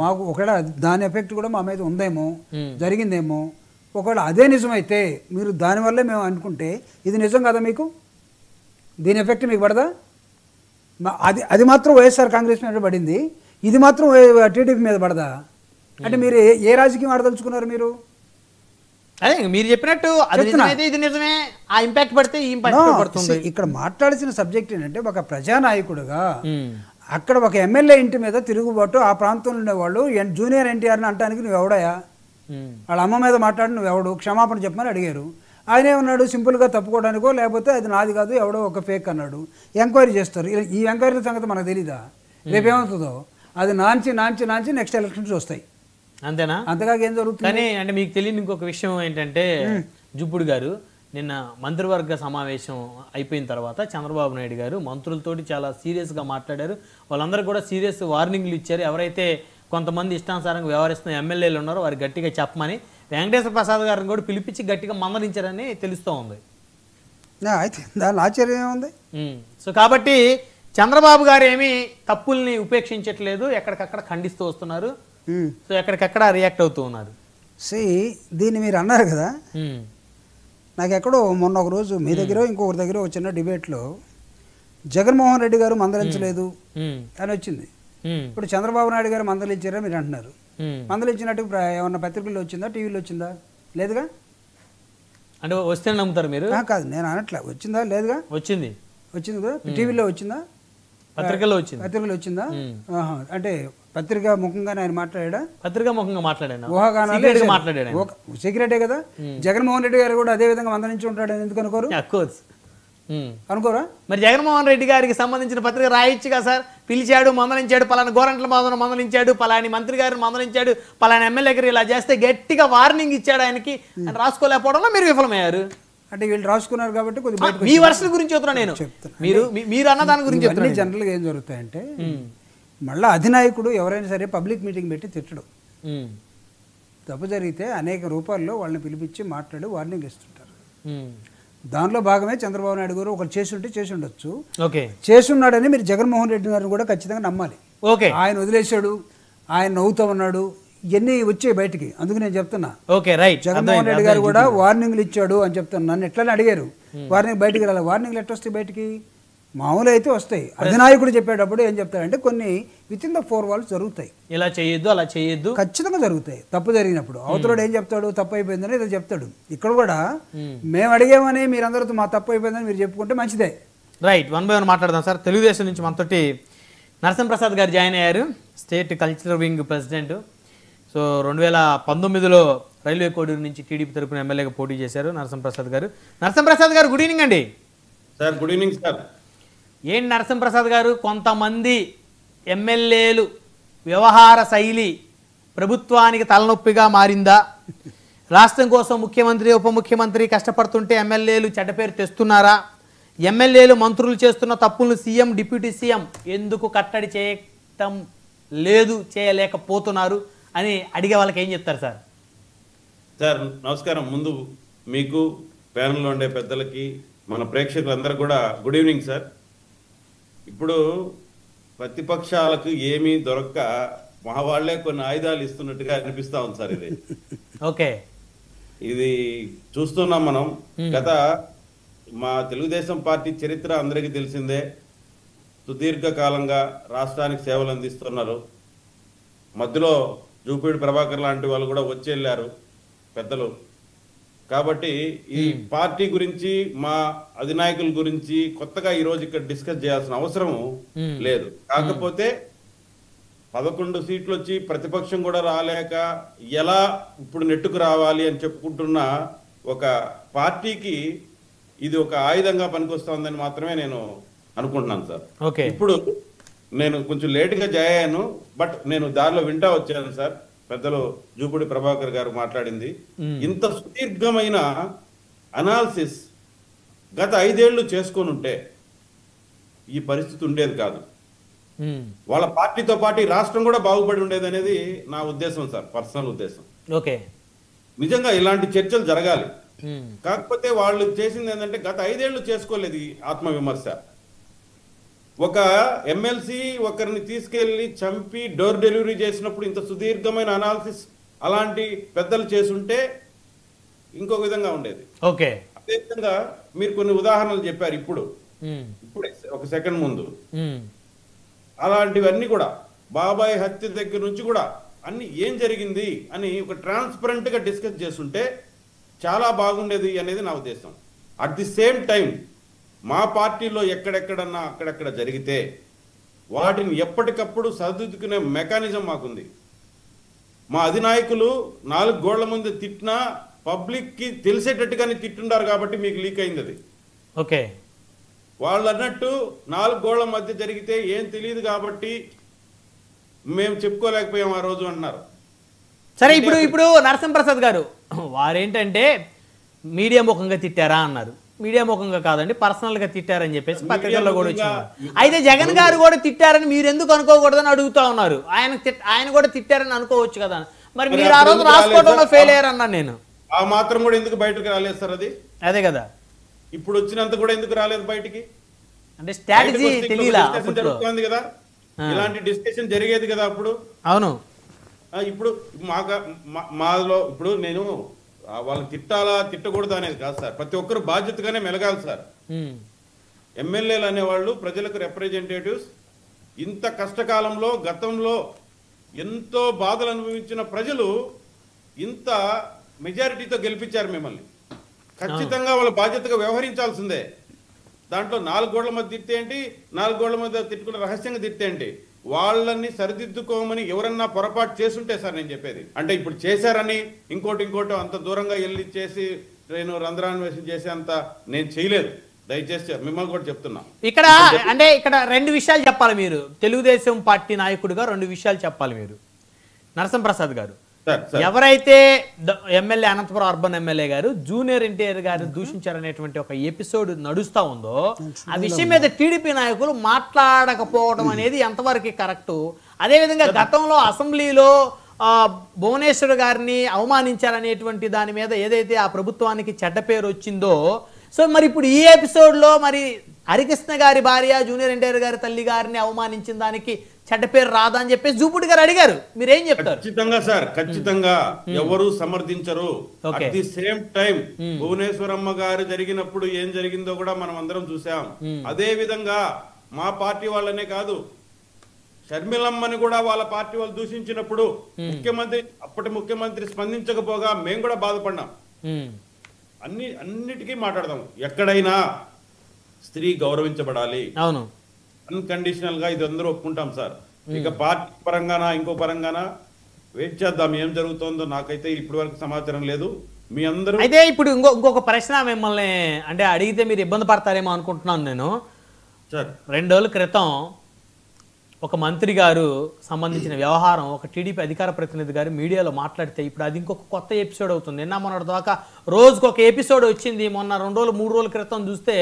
B: మాకు. ఒకవేళ దాని ఎఫెక్ట్ కూడా మా మీద ఉందేమో, జరిగిందేమో. ఒకవేళ అదే నిజమైతే మీరు దానివల్లే మేము అనుకుంటే ఇది నిజం కదా, మీకు దీని ఎఫెక్ట్ మీకు పడదా? అది మాత్రం వైఎస్ఆర్ కాంగ్రెస్ మీద పడింది, ఇది మాత్రం టీడీపీ మీద పడదా? అంటే మీరు ఏ రాజకీయం ఆడదలుచుకున్నారు మీరు?
A: అదే మీరు చెప్పినట్టు ఇది నిజమే, ఆ ఇంపాక్ట్ పడితే ఈ ఇంపాక్ట్ పడుతుంది.
B: ఇక్కడ మాట్లాడాల్సిన సబ్జెక్ట్ ఏంటంటే ఒక ప్రజానాయకుడుగా అక్కడ ఒక ఎమ్మెల్యే ఇంటి మీద తిరుగుబాటు, ఆ ప్రాంతంలో ఉండేవాళ్ళు జూనియర్ ఎన్టీఆర్ని అంటానికి నువ్వు ఎవడయా, వాళ్ళ అమ్మ మీద మాట్లాడి నువ్వు ఎవడు, క్షమాపణ చెప్పమని అడిగారు. ఆయన ఏమన్నాడు, సింపుల్గా తప్పుకోవడానికో లేకపోతే అది నాది కాదు ఎవడో ఒక ఫేక్ అన్నాడు. ఎంక్వైరీ చేస్తారు. ఈ ఎంక్వైరీల సంగతి మనకు తెలీదా, రేపేమవుతుందో అది నాంచి నాంచి నాంచి నెక్స్ట్ ఎలక్షన్స్ వస్తాయి,
A: అంతేనా?
B: అంతగా ఏం జరుగుతుంది?
A: కానీ అంటే మీకు తెలియని ఇంకొక విషయం ఏంటంటే, జుప్పుడు గారు నిన్న మంత్రివర్గ సమావేశం అయిపోయిన తర్వాత చంద్రబాబు నాయుడు గారు మంత్రులతోటి చాలా సీరియస్గా మాట్లాడారు. వాళ్ళందరూ కూడా సీరియస్ వార్నింగ్లు ఇచ్చారు. ఎవరైతే కొంతమంది ఇష్టానుసారంగా వ్యవహరిస్తున్న ఎమ్మెల్యేలు ఉన్నారో వారు గట్టిగా చెప్పమని వెంకటేశ్వర ప్రసాద్ గారిని కూడా పిలిపించి గట్టిగా మందలించారని తెలుస్తూ ఉంది.
B: అయితే దాని ఆశ్చర్యం ఏముంది?
A: సో కాబట్టి చంద్రబాబు గారు ఏమీ తప్పుల్ని ఉపేక్షించట్లేదు, ఎక్కడికక్కడ ఖండిస్తూ వస్తున్నారు. సో ఎక్కడికక్కడ రియాక్ట్ అవుతూ ఉన్నారు.
B: దీన్ని మీరు అన్నారు కదా, నాకు ఎక్కడో మొన్న ఒక రోజు మీ దగ్గర ఇంకొకరి దగ్గర ఒక చిన్న డిబేట్లో జగన్మోహన్ రెడ్డి గారు మందలించలేదు అని వచ్చింది. ఇప్పుడు చంద్రబాబు నాయుడు గారు మందలించారా మీరు అంటున్నారు. మందలించినట్టు ఏమన్నా పత్రికల్లో వచ్చిందా, టీవీలో వచ్చిందా? లేదుగా.
A: అంటే వస్తే నమ్ముతారు మీరు?
B: కాదు, నేను అనట్లే. వచ్చిందా? లేదుగా.
A: వచ్చింది
B: కదా. టీవీలో వచ్చిందా,
A: పత్రికల్లో వచ్చింది.
B: పత్రికలో వచ్చిందా? అంటే పత్రిక ముఖంగానే ఆయన మాట్లాడా?
A: పత్రికా ముఖంగా మాట్లాడాను,
B: ఊహాగానాలు
A: మాట్లాడాను.
B: సీక్రెటే కదా. జగన్మోహన్ రెడ్డి గారు కూడా అదే విధంగా మందలించి ఉంటాడని ఎందుకు అనుకోరు? అనుకోరా?
A: మరి జగన్మోహన్ రెడ్డి గారికి సంబంధించిన పత్రిక రాయొచ్చుగా సార్. పిలిచాడు, మందలించాడు, పలానా గోరంట్ల మాధవను మందలించాడు, పలాని మంత్రి గారిని మందలించాడు, పలానా ఎమ్మెల్యే గారు ఇలా చేస్తే గట్టిగా వార్నింగ్ ఇచ్చాడు ఆయనకి, రాసుకోలేకపోవడంలో మీరు విఫలమయ్యారు.
B: అంటే వీళ్ళు రాసుకున్నారు కాబట్టి కొద్దిగా
A: మీ వర్షం గురించి చెప్తున్నా నేను, మీరు అన్న దాని గురించి చెప్తున్నా.
B: జనరల్గా ఏం జరుగుతాయంటే మళ్ళీ అధినాయకుడు ఎవరైనా సరే పబ్లిక్ మీటింగ్ పెట్టి తిట్టడు. తప్పు జరిగితే అనేక రూపాల్లో వాళ్ళని పిలిపించి మాట్లాడి వార్నింగ్ ఇస్తుంటారు. దానిలో భాగమే చంద్రబాబు నాయుడు గారు ఒకరు చేసి ఉండొచ్చు. చేసున్నాడని మీరు జగన్మోహన్ రెడ్డి గారిని కూడా ఖచ్చితంగా నమ్మాలి. ఆయన వదిలేశాడు, ఆయన నవ్వుతూ ఉన్నాడు, ఇవన్నీ వచ్చాయి బయటికి. అందుకు నేను చెప్తున్నా, జగన్మోహన్ రెడ్డి గారు కూడా వార్నింగ్లు ఇచ్చాడు అని చెప్తాను. నన్ను ఎట్లా అడిగారు వార్నింగ్ బయటికి రాలి, వార్నింగ్లు ఎట్లా వస్తాయి బయటికి? మామూలు అయితే వస్తాయి. అధినాయకుడు చెప్పేటప్పుడు ఏం చెప్తాడంటే కొన్ని విత్ ఇన్ ద 4 walls జరుగుతాయి.
A: ఇలా చేయొద్దు, అలా చేయొద్దు,
B: ఖచ్చితంగా జరుగుతాయి. తప్పు జరిగినప్పుడు అవతలోడు ఏం చెప్తాడు, తప్పు అయిపోయిందని ఏదో చెప్తాడు. ఇక్కడ కూడా మేము అడిగామని మీరందరితో మా తప్పు అయిపోయిందని మీరు చెప్పుకుంటే మంచిదే.
A: రైట్, 1 by 1 మాట్లాడదాం సార్. తెలుగుదేశం నుంచి మనతోటి నరసింహప్రసాద్ గారు జాయిన్ అయ్యారు, state cultural wing president. So 2019లో రైల్వే కోడూరు నుంచి టీడీపీ తరపున ఎమ్మెల్యేగా పోటీ చేశారు నరసింహప్రసాద్ గారు. నరసింహప్రసాద్ గారు గుడ్ ఈవినింగ్ అండి.
C: Sir good evening sir.
A: ఏంటి నరసింహప్రసాద్ గారు, కొంతమంది ఎమ్మెల్యేలు వ్యవహార శైలి ప్రభుత్వానికి తలనొప్పిగా మారిందా? రాష్ట్రం కోసం ముఖ్యమంత్రి ఉప ముఖ్యమంత్రి కష్టపడుతుంటే ఎమ్మెల్యేలు చెడ్డ పేరు తెస్తున్నారా? ఎమ్మెల్యేలు మంత్రులు చేస్తున్న తప్పులను సీఎం డిప్యూటీ సీఎం ఎందుకు కట్టడి చేయటం లేదు, చేయలేకపోతున్నారు అని అడిగే వాళ్ళకి ఏం చెప్తారు సార్?
C: సార్ నమస్కారం. ముందు మీకు, ప్యానెల్లో ఉండే పెద్దలకి, మన ప్రేక్షకులందరూ కూడా గుడ్ ఈవినింగ్ సార్. ఇప్పుడు ప్రతిపక్షాలకు ఏమీ దొరక్క మా వాళ్లే కొన్ని ఆయుధాలు ఇస్తున్నట్టుగా అనిపిస్తా ఉంది సార్.
A: ఓకే,
C: ఇది చూస్తున్నాం మనం. గత మా తెలుగుదేశం పార్టీ చరిత్ర అందరికీ తెలిసిందే. సుదీర్ఘకాలంగా రాష్ట్రానికి సేవలు అందిస్తున్నారు. మధ్యలో జూపూడి ప్రభాకర్ లాంటి వాళ్ళు కూడా వచ్చి వెళ్ళారు పెద్దలు. కాబట్టి ఈ పార్టీ గురించి, మా అధినాయకుల గురించి కొత్తగా ఈ రోజు ఇక్కడ డిస్కస్ చేయాల్సిన అవసరం లేదు. కాకపోతే 11 సీట్లు వచ్చి ప్రతిపక్షం కూడా రాలేక ఎలా ఇప్పుడు నెట్టుకు రావాలి అని చెప్పుకుంటున్న ఒక పార్టీకి ఇది ఒక ఆయుధంగా పనికొస్తుందని మాత్రమే నేను అనుకుంటున్నాను సార్. ఇప్పుడు నేను కొంచెం లేటుగా జాయిన్ అయ్యాను, బట్ నేను దారిలో వింటా వచ్చాను సార్. పెద్దలు జూపూడి ప్రభాకర్ గారు మాట్లాడింది ఇంత సుదీర్ఘమైన అనాలిసిస్ గత 5 ఏళ్ళు చేసుకొని ఉంటే ఈ పరిస్థితి ఉండేది కాదు. వాళ్ళ పార్టీతో పాటు రాష్ట్రం కూడా బాగుపడి ఉండేది అనేది నా ఉద్దేశం సార్, పర్సనల్ ఉద్దేశం.
A: ఓకే,
C: నిజంగా ఇలాంటి చర్చలు జరగాలి. కాకపోతే వాళ్ళు చేసింది ఏంటంటే గత 5 ఏళ్ళు చేసుకోలేదు ఈ ఆత్మవిమర్శ. ఒక ఎమ్మెల్సీ ఒకరిని తీసుకెళ్లి చంపి డోర్ డెలివరీ చేసినప్పుడు ఇంత సుదీర్ఘమైన అనాలిసిస్ అలాంటి పెద్దలు చేసుంటే ఇంకొక విధంగా ఉండేది.
A: ఓకే,
C: అదేవిధంగా మీరు కొన్ని ఉదాహరణలు చెప్పారు ఇప్పుడు ఒక సెకండ్ ముందు. అలాంటివన్నీ కూడా బాబాయ్ హత్య దగ్గర నుంచి కూడా అన్ని ఏం జరిగింది అని ఒక ట్రాన్స్పరెంట్ గా డిస్కస్ చేస్తుంటే చాలా బాగుండేది అనేది నా ఉద్దేశం. అట్ ది సేమ్ టైం మా పార్టీలో ఎక్కడెక్కడన్నా అక్కడెక్కడ జరిగితే వాటిని ఎప్పటికప్పుడు సరిదిద్దుకునే మెకానిజం మాకుంది. మా అధినాయకులు 4 గోళ్ల ముందు తిట్టినా పబ్లిక్ కి తెలిసేటట్టుగానే తిట్టుండారు కాబట్టి మీకు లీక్ అయింది అది.
A: ఓకే,
C: వాళ్ళు అన్నట్టు 4 గోళ్ల మధ్య జరిగితే ఏం తెలియదు కాబట్టి మేము చెప్పుకోలేకపోయాం ఆ రోజు అన్నారు.
A: సరే, ఇప్పుడు నరసింహప్రసాద్ గారు వారేంటంటే మీడియా ముఖంగా తిట్టారా అన్నారు. మీడియా ముఖంగా కాదండి, పర్సనల్ గా తిట్టారని చెప్పేసి పత్రికల్లో కూడా వచ్చింది. అయితే జగన్ గారు కూడా తిట్టారని మీరు ఎందుకు అనుకోకూడదని అడుగుతా ఉన్నారు. ఆయన కూడా తిట్టారని అనుకోవచ్చు కదా. మరి మీరు ఆ రోజు రాసుకోవడంలో ఫెయిల్ అయ్యారన్నాను నేను.
C: ఆ మాత్రం కూడా ఎందుకు బయటకు రాలేదు సార్? అది
A: అదే కదా,
C: ఇప్పుడు వచ్చినంత కూడా ఎందుకు రాలేదు బయటికి?
A: అంటే స్ట్రాటజీ తెలియలా
C: జరుగుతుంది కదా, ఇలాంటి డిస్కషన్ జరిగేది కదా అప్పుడు.
A: అవును,
C: ఇప్పుడు మాలో ఇప్పుడు నేను వాళ్ళని తిట్టాలా తిట్టకూడదు అనేది కాదు సార్. ప్రతి ఒక్కరు బాధ్యతగానే మెలగాలి సార్. ఎమ్మెల్యేలు అనేవాళ్ళు ప్రజలకు రిప్రజెంటేటివ్స్. ఇంత కష్టకాలంలో గతంలో ఎంతో బాధలు అనుభవించిన ప్రజలు ఇంత మెజారిటీతో గెలిపించారు మిమ్మల్ని. ఖచ్చితంగా వాళ్ళ బాధ్యతగా వ్యవహరించాల్సిందే. దాంట్లో 4 గోళ్ల మధ్య తిట్టే ఏంటి, 4 గోళ్ల మధ్య తిట్టుకున్న రహస్యంగా తిట్టే ఏంటి? వాళ్ళని సరిదిద్దుకోమని ఎవరన్నా పొరపాటు చేస్తుంటే సార్ నేను చెప్పేది. అంటే ఇప్పుడు చేశారని ఇంకోటి అంత దూరంగా వెళ్ళి చేసి నేను రంధ్రాన్వేషణ చేసే అంత నేను చేయలేదు. దయచేసి మిమ్మల్ని కూడా చెప్తున్నా.
A: ఇక్కడ 2 విషయాలు చెప్పాలి మీరు. తెలుగుదేశం పార్టీ నాయకుడిగా 2 విషయాలు చెప్పాలి మీరు. నరసింహప్రసాద్ గారు, ఎవరైతే ఎమ్మెల్యే అనంతపురం అర్బన్ ఎమ్మెల్యే గారు జూనియర్ ఎన్టీఆర్ గారిని దూషించారనేటువంటి ఒక ఎపిసోడ్ నడుస్తా ఉందో ఆ విషయం మీద టీడీపీ నాయకులు మాట్లాడకపోవడం అనేది ఎంతవరకు కరెక్టు? అదేవిధంగా గతంలో అసెంబ్లీలో భువనేశ్వర్ గారిని అవమానించారనేటువంటి దాని మీద ఏదైతే ఆ ప్రభుత్వానికి చెడ్డ పేరు వచ్చిందో, సో మరి ఇప్పుడు ఈ ఎపిసోడ్లో మరి హరికృష్ణ గారి భార్య జూనియర్ ఎన్టీఆర్ గారి తల్లి గారిని అవమానించిన దానికి చెడ్డ పేరు రాదా అని చెప్పేసి జూపూడి గారు అడిగారు. మీరేం చెప్తారు?
C: ఖచ్చితంగా సార్, ఖచ్చితంగా ఎవరు సమర్థించరు. At the same time Bhuvaneswaramma గారు జరిగినప్పుడు ఏం జరిగిందో కూడా మనం అందరం చూసాం. అదే విధంగా మా పార్టీ వాళ్ళనే కాదు, షర్మిలమ్మని కూడా వాళ్ళ పార్టీ వాళ్ళు దూషించినప్పుడు అప్పటి ముఖ్యమంత్రి స్పందించకపోగా మేము కూడా బాధపడ్డాం. అన్నిటికీ మాట్లాడదాం. ఎక్కడైనా స్త్రీ గౌరవించబడాలి,
A: అవును,
C: అన్కండిషనల్ గా ఇది అందరూ ఒప్పుకుంటాం సార్. ఇక పార్టీ పరంగానా ఇంకో పరంగానా వెయిట్ చేద్దాం. ఏం జరుగుతుందో నాకైతే ఇప్పటి వరకు సమాచారం లేదు. మీ అందరూ
A: అయితే ఇప్పుడు ఇంకొక ప్రశ్న మిమ్మల్ని అంటే అడిగితే మీరు ఇబ్బంది పడతారేమో అనుకుంటున్నాను నేను.
C: సార్
A: 2 రోజుల క్రితం ఒక మంత్రి గారు సంబంధించిన వ్యవహారం ఒక టీడీపీ అధికార ప్రతినిధి గారు మీడియాలో మాట్లాడితే ఇప్పుడు అది ఇంకొక కొత్త ఎపిసోడ్ అవుతుంది. నిన్న మొన్నటి దాకా రోజుకు ఒక ఎపిసోడ్ వచ్చింది. మొన్న 2 రోజులు 3 రోజుల క్రితం చూస్తే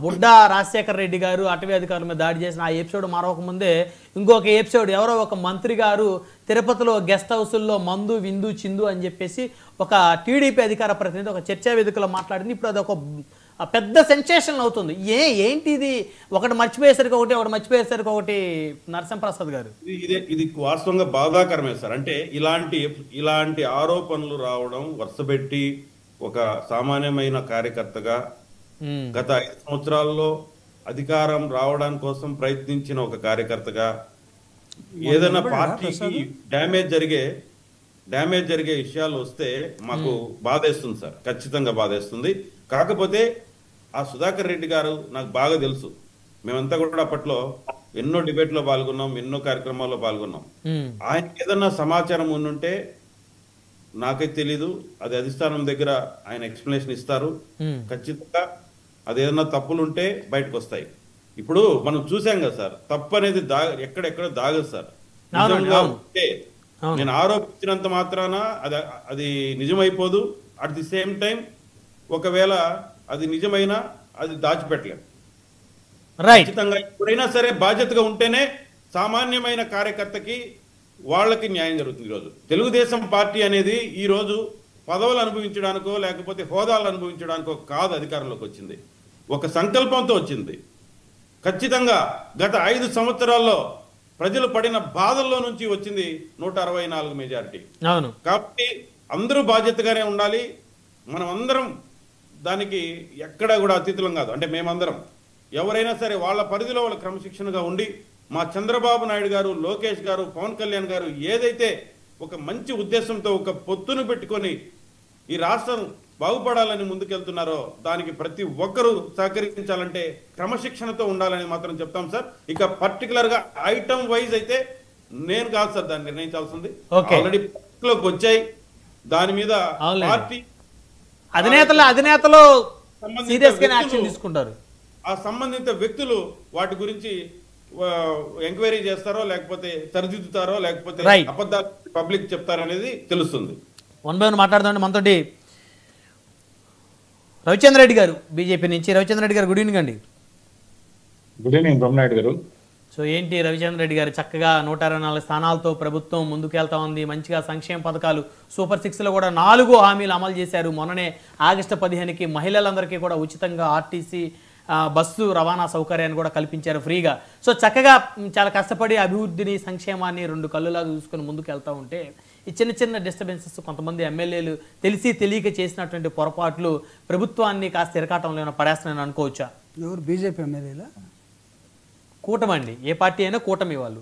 A: బుడ్డా రాజశేఖర రెడ్డి గారు అటవీ అధికారుల మీద దాడి చేసిన ఆ ఎపిసోడ్ మరొక ముందే ఇంకొక ఎపిసోడ్ ఎవరో ఒక మంత్రి గారు తిరుపతిలో గెస్ట్ హౌసుల్లో మందు విందు చిందు అని చెప్పేసి ఒక టీడీపీ అధికార ప్రతినిధి ఒక చర్చా వేదికలో మాట్లాడింది. ఇప్పుడు అది ఒక పెద్ద సెన్సేషన్ అవుతుంది. ఏంటి ఇది, ఒకటి మర్చిపోయేసరికి ఒకటి నరసింహప్రసాద్ గారు.
C: ఇది వాస్తవంగా బాధాకరమే సార్. అంటే ఇలాంటి ఆరోపణలు రావడం వరుసపెట్టి ఒక సామాన్యమైన కార్యకర్తగా గత 5 సంవత్సరాల్లో అధికారం రావడానికి కోసం ప్రయత్నించిన ఒక కార్యకర్తగా ఏదైనా పార్టీకి డ్యామేజ్ జరిగే విషయాలు వస్తే మాకు బాధేస్తుంది సార్, ఖచ్చితంగా బాధేస్తుంది. కాకపోతే ఆ సుధాకర్ రెడ్డి గారు నాకు బాగా తెలుసు. మేమంతా కూడా అప్పట్లో ఎన్నో డిబేట్లో పాల్గొన్నాం, ఎన్నో కార్యక్రమాల్లో పాల్గొన్నాం. ఆయనకి ఏదన్నా సమాచారం ఉండుంటే నాకైతే తెలీదు, అది అధిష్టానం దగ్గర ఆయన ఎక్స్ప్లెనేషన్ ఇస్తారు. ఖచ్చితంగా అదేదన్నా తప్పులుంటే బయటకు వస్తాయి. ఇప్పుడు మనం చూసాం కదా సార్, తప్పు అనేది ఎక్కడెక్కడ దాగదు సార్. నేను ఆరోపించినంత మాత్రాన అది నిజమైపోదు. అట్ ది సేమ్ టైం ఒకవేళ అది నిజమైనా అది దాచిపెట్టలేం. ఖచ్చితంగా ఎప్పుడైనా సరే బాధ్యతగా ఉంటేనే సామాన్యమైన కార్యకర్తకి వాళ్ళకి న్యాయం జరుగుతుంది. ఈరోజు తెలుగుదేశం పార్టీ అనేది ఈరోజు పదవులు అనుభవించడానికో లేకపోతే హోదాలు అనుభవించడానికో కాదు అధికారంలోకి వచ్చింది, ఒక సంకల్పంతో వచ్చింది. ఖచ్చితంగా గత 5 సంవత్సరాల్లో ప్రజలు పడిన బాధల్లో నుంచి వచ్చింది 164 మెజారిటీ. కాబట్టి అందరూ బాధ్యతగానే ఉండాలి. మనం అందరం దానికి ఎక్కడ కూడా అతీతులం కాదు. అంటే మేమందరం ఎవరైనా సరే వాళ్ళ పరిధిలో వాళ్ళ క్రమశిక్షణగా ఉండి, మా చంద్రబాబు నాయుడు గారు, లోకేష్ గారు, పవన్ కళ్యాణ్ గారు ఏదైతే ఒక మంచి ఉద్దేశంతో ఒక పొత్తును పెట్టుకొని ఈ రాష్ట్రం బాగుపడాలని ముందుకెళ్తున్నారో దానికి ప్రతి ఒక్కరూ సహకరించాలంటే క్రమశిక్షణతో ఉండాలని మాత్రం చెప్తాం సార్. ఇక పర్టికులర్ గా ఐటమ్ వైజ్ అయితే నేను కాదు సార్ దాన్ని నిర్ణయించాల్సింది. ఆల్రెడీ లోకి వచ్చాయి. దాని మీద పార్టీ
A: అధినేతలు సీరియస్ గా యాక్షన్ తీసుకుంటారు.
C: ఆ సంబంధిత వ్యక్తులు వాటి గురించి ఎంక్వైరీ చేస్తారో లేకపోతే సరిదిద్దుతారో లేకపోతే అబద్ధాలు పబ్లిక్ చెప్తారో అనేది తెలుస్తుంది.
A: వన్ బై వన్ మాట్లాడుతుంటే మనతోటి రవిచంద్ర రెడ్డి గారు బీజేపీ నుంచి. రవిచంద్ర రెడ్డి గారు గుడ్ ఈవినింగ్ అండి.
D: గుడ్ ఈవినింగ్ బ్రహ్మనాయుడు గారు.
A: సో ఏంటి రవిచంద్ర రెడ్డి గారు, చక్కగా 124 స్థానాలతో ప్రభుత్వం ముందుకెళ్తా ఉంది, మంచిగా సంక్షేమ పథకాలు సూపర్ 6లో కూడా 4 హామీలు అమలు చేశారు. మొన్ననే ఆగస్టు 15కి మహిళలందరికీ కూడా ఉచితంగా ఆర్టీసీ బస్సు రవాణా సౌకర్యాన్ని కూడా కల్పించారు ఫ్రీగా. సో చక్కగా చాలా కష్టపడి అభివృద్ధిని సంక్షేమాన్ని 2 కళ్ళులాగా చూసుకొని ముందుకు వెళ్తూ ఉంటే ఈ చిన్న చిన్న డిస్టర్బెన్సెస్, కొంతమంది ఎమ్మెల్యేలు తెలిసి తెలియక చేసినటువంటి పొరపాట్లు ప్రభుత్వాన్ని కాస్త ఇరకాటంలో ఏమైనా పడేస్తున్నాయని అనుకోవచ్చా?
B: ఎవరు బీజేపీ ఎమ్మెల్యేలా?
A: కూటమి అండి, ఏ పార్టీ అయినా కూటమి, వాళ్ళు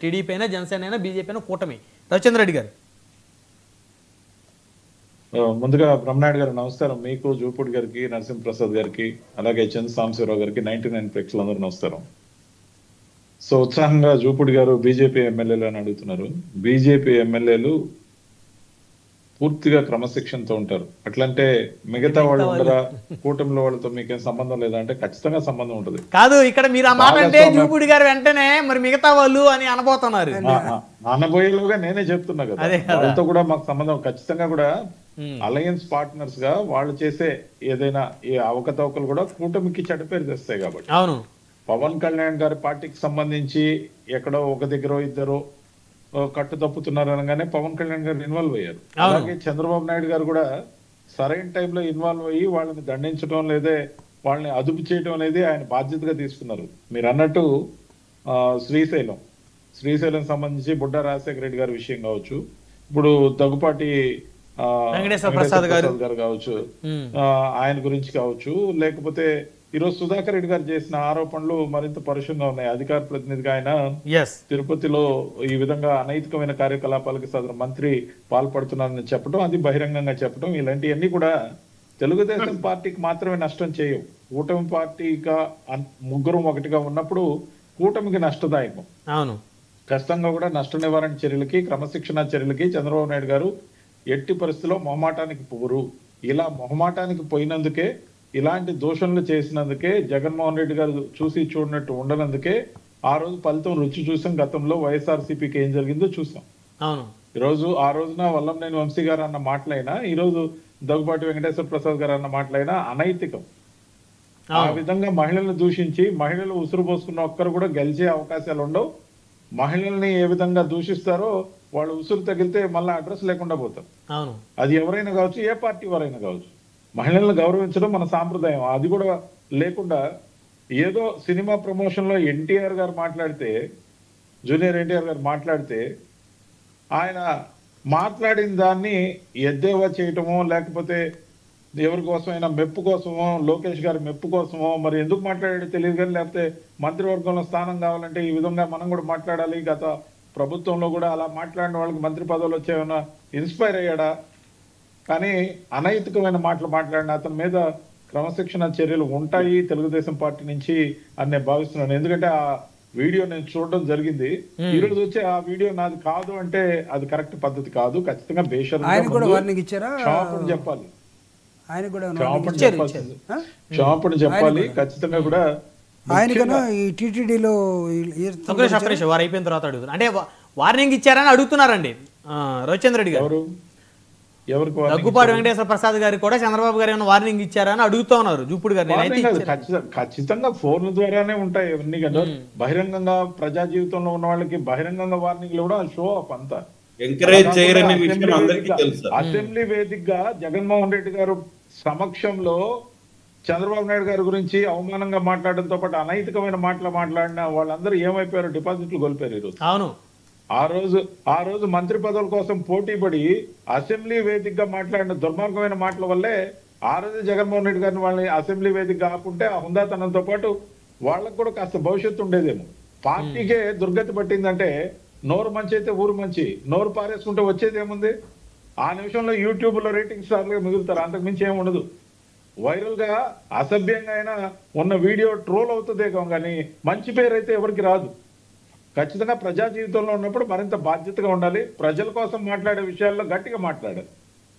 A: టీడీపీ అయినా జనసేన అయినా బీజేపీ అయినా కూటమి. రవిచంద్ర రెడ్డి గారు.
D: ముందుగా బ్రహ్మనాయుడు గారు నమస్కారం. మీకు, జూపూడి గారికి, నరసింహప్రసాద్ గారికి, అలాగే చంద్ర సాంబశివరావు గారికి, 99 ప్రేక్షకులందరూ నమస్కారం. సో ఉత్సాహంగా జూపూడి గారు బీజేపీ ఎమ్మెల్యేలు అని అడుగుతున్నారు. బీజేపీ ఎమ్మెల్యేలు పూర్తిగా క్రమశిక్షణతో ఉంటారు. అట్లంటే మిగతా వాళ్ళు ఉండరా, కూటమిలో వాళ్ళతో మీకేం సంబంధం లేదా అంటే ఖచ్చితంగా సంబంధం ఉంటుంది.
A: కాదు, ఇక్కడ మీరు ఆ మాట అంటే జూపూడి గారు వెంటనే మరి మిగతా వాళ్ళు అని అనబోతున్నారు.
D: అనబోయేలుగా నేనే చెప్తున్నా కదా, వాళ్ళతో కూడా మాకు సంబంధం ఖచ్చితంగా కూడా అలయన్స్ పార్ట్నర్స్ గా వాళ్ళు చేసే ఏదైనా ఈ అవకతవకలు కూడా కూటమికి చెడ్డ పేరు తెస్తాయి. కాబట్టి
A: అవును,
D: పవన్ కళ్యాణ్ గారి పార్టీకి సంబంధించి ఎక్కడో ఒక దగ్గర ఇద్దరు కట్టు తప్పుతున్నారు అనగానే పవన్ కళ్యాణ్ గారు ఇన్వాల్వ్ అయ్యారు. అలాగే చంద్రబాబు నాయుడు గారు కూడా సరైన టైంలో ఇన్వాల్వ్ అయ్యి వాళ్ళని దండించడం లేదే వాళ్ళని అదుపు చేయడం అనేది ఆయన బాధ్యతగా తీసుకున్నారు. మీరు అన్నట్టు శ్రీశైలం సంబంధించి బుడ్డా రాజశేఖర రెడ్డి గారి విషయం కావచ్చు, ఇప్పుడు దగ్గుపాటి
A: వెంకటేశ్వర ప్రసాద్ గారు
D: కావచ్చు, ఆయన గురించి కావచ్చు, లేకపోతే ఈరోజు సుధాకర్ రెడ్డి గారు చేసిన ఆరోపణలు మరింత పరుషంగా ఉన్నాయి. అధికార ప్రతినిధిగా ఆయన తిరుపతిలో ఈ విధంగా అనైతికమైన కార్యకలాపాలకి సదరు మంత్రి పాల్పడుతున్నారని చెప్పడం, అది బహిరంగంగా చెప్పడం, ఇలాంటివన్నీ కూడా తెలుగుదేశం పార్టీకి మాత్రమే నష్టం చేయవు. కూటమి పార్టీగా ముగ్గురం ఒకటిగా ఉన్నప్పుడు కూటమికి నష్టదాయకం.
A: అవును,
D: ఖచ్చితంగా కూడా నష్ట నివారణ చర్యలకి, క్రమశిక్షణ చర్యలకి చంద్రబాబు నాయుడు గారు ఎట్టి పరిస్థితిలో మొహమాటానికి పోరు. ఇలా మొహమాటానికి పోయినందుకే, ఇలాంటి దోషణలు చేసినందుకే, జగన్మోహన్ రెడ్డి గారు చూసి చూడనట్టు ఉండనందుకే ఆ రోజు ఫలితం రుచి చూసాం. గతంలో వైఎస్ఆర్సీపీకి ఏం జరిగిందో చూసాం. ఈరోజు ఆ రోజున వల్లంనేని వంశీ గారు అన్న మాటలైనా, ఈ రోజు దగ్గుపాటి వెంకటేశ్వర ప్రసాద్ గారు అన్న మాటలైనా అనైతికం. ఆ విధంగా మహిళలను దూషించి మహిళలు ఉసురు పోసుకున్న ఒక్కరు కూడా గెలిచే అవకాశాలు ఉండవు. మహిళల్ని ఏ విధంగా దూషిస్తారో వాళ్ళు ఉసురు తగిలితే మళ్ళీ అడ్రస్ లేకుండా పోతారు. అది ఎవరైనా కావచ్చు, ఏ పార్టీ వారైనా కావచ్చు. మహిళలను గౌరవించడం మన సాంప్రదాయం. అది కూడా లేకుండా ఏదో సినిమా ప్రమోషన్ లో ఎన్టీఆర్ గారు మాట్లాడితే, జూనియర్ ఎన్టీఆర్ గారు మాట్లాడితే ఆయన మాట్లాడిన దాన్ని ఎద్దేవా చేయటమో లేకపోతే ఎవరి కోసమైనా మెప్పు కోసమో, లోకేష్ గారి మెప్పు కోసమో, మరి ఎందుకు మాట్లాడాడో తెలియదు కానీ, లేకపోతే మంత్రివర్గంలో స్థానం కావాలంటే ఈ విధంగా మనం కూడా మాట్లాడాలి, గత ప్రభుత్వంలో కూడా అలా మాట్లాడిన వాళ్ళకి మంత్రి పదవులు వచ్చేమన్నా ఇన్స్పైర్ అయ్యాడా? కానీ అనైతికమైన మాటలు మాట్లాడిన అతని మీద క్రమశిక్షణ చర్యలు ఉంటాయి తెలుగుదేశం పార్టీ నుంచి అని నేను భావిస్తున్నాను. ఎందుకంటే ఆ వీడియో నేను చూడడం జరిగింది. ఈ రోజు వచ్చి ఆ వీడియో నాది కాదు అంటే అది కరెక్ట్ పద్ధతి కాదు. ఖచ్చితంగా బేషరతుగా చెప్పాలి, క్షమాపణ చెప్పాలి ఖచ్చితంగా కూడా.
B: ఆయనకన్నా ఈ టీటీడీలో
A: వారు అయిపోయిన తర్వాత అడుగుతున్నారు, అంటే వార్నింగ్ ఇచ్చారని అడుగుతున్నారండి రవిచంద్ర రెడ్డి గారు. దగ్గుపాటి వెంకటేశ్వర ప్రసాద్ గారు కూడా చంద్రబాబు గారు ఏమైనా వార్నింగ్ ఇచ్చారని అడుగుతా ఉన్నారు జూపుడు గారు.
D: ఖచ్చితంగా ఫోన్ల ద్వారానే ఉంటాయి ఇవన్నీ కదా. బహిరంగంగా ప్రజా జీవితంలో ఉన్న వాళ్ళకి బహిరంగంగా వార్నింగ్లు కూడా షో ఆఫ్ అంతా
C: ఎంకరేజ్ చేయరనే విషయం అందరికీ తెలుసు.
D: అసెంబ్లీ వేదికగా జగన్మోహన్ రెడ్డి గారు సమక్షంలో చంద్రబాబు నాయుడు గారి గురించి అవమానంగా మాట్లాడడంతో పాటు అనైతికమైన మాటలు మాట్లాడిన వాళ్ళందరూ ఏమైపోయారు? డిపాజిట్లు కోల్పోయారు ఈరోజు.
A: అవును,
D: ఆ రోజు మంత్రి పదవుల కోసం పోటీ పడి అసెంబ్లీ వేదికగా మాట్లాడిన దుర్మార్గమైన మాటల వల్లే ఆ రోజు జగన్మోహన్ రెడ్డి గారిని వాళ్ళని అసెంబ్లీ వేదికగా ఆపుంటే ఆ హుందాతనంతో పాటు వాళ్ళకు కూడా కాస్త భవిష్యత్తు ఉండేదేమో. పార్టీకే దుర్గతి పట్టిందంటే నోరు మంచి అయితే ఊరు మంచి, నోరు పారేసుకుంటే వచ్చేది ఏముంది? ఆ నిమిషంలో యూట్యూబ్ లో రేటింగ్ స్టార్లుగా మిగులుతారు, అంతకు మించి ఏమి ఉండదు. వైరల్ గా అసభ్యంగా అయినా ఉన్న వీడియో ట్రోల్ అవుతుందే కానీ మంచి పేరు అయితే ఎవరికి రాదు. ఖచ్చితంగా ప్రజా జీవితంలో ఉన్నప్పుడు మరింత బాధ్యతగా ఉండాలి. ప్రజల కోసం మాట్లాడే విషయాల్లో గట్టిగా మాట్లాడాలి.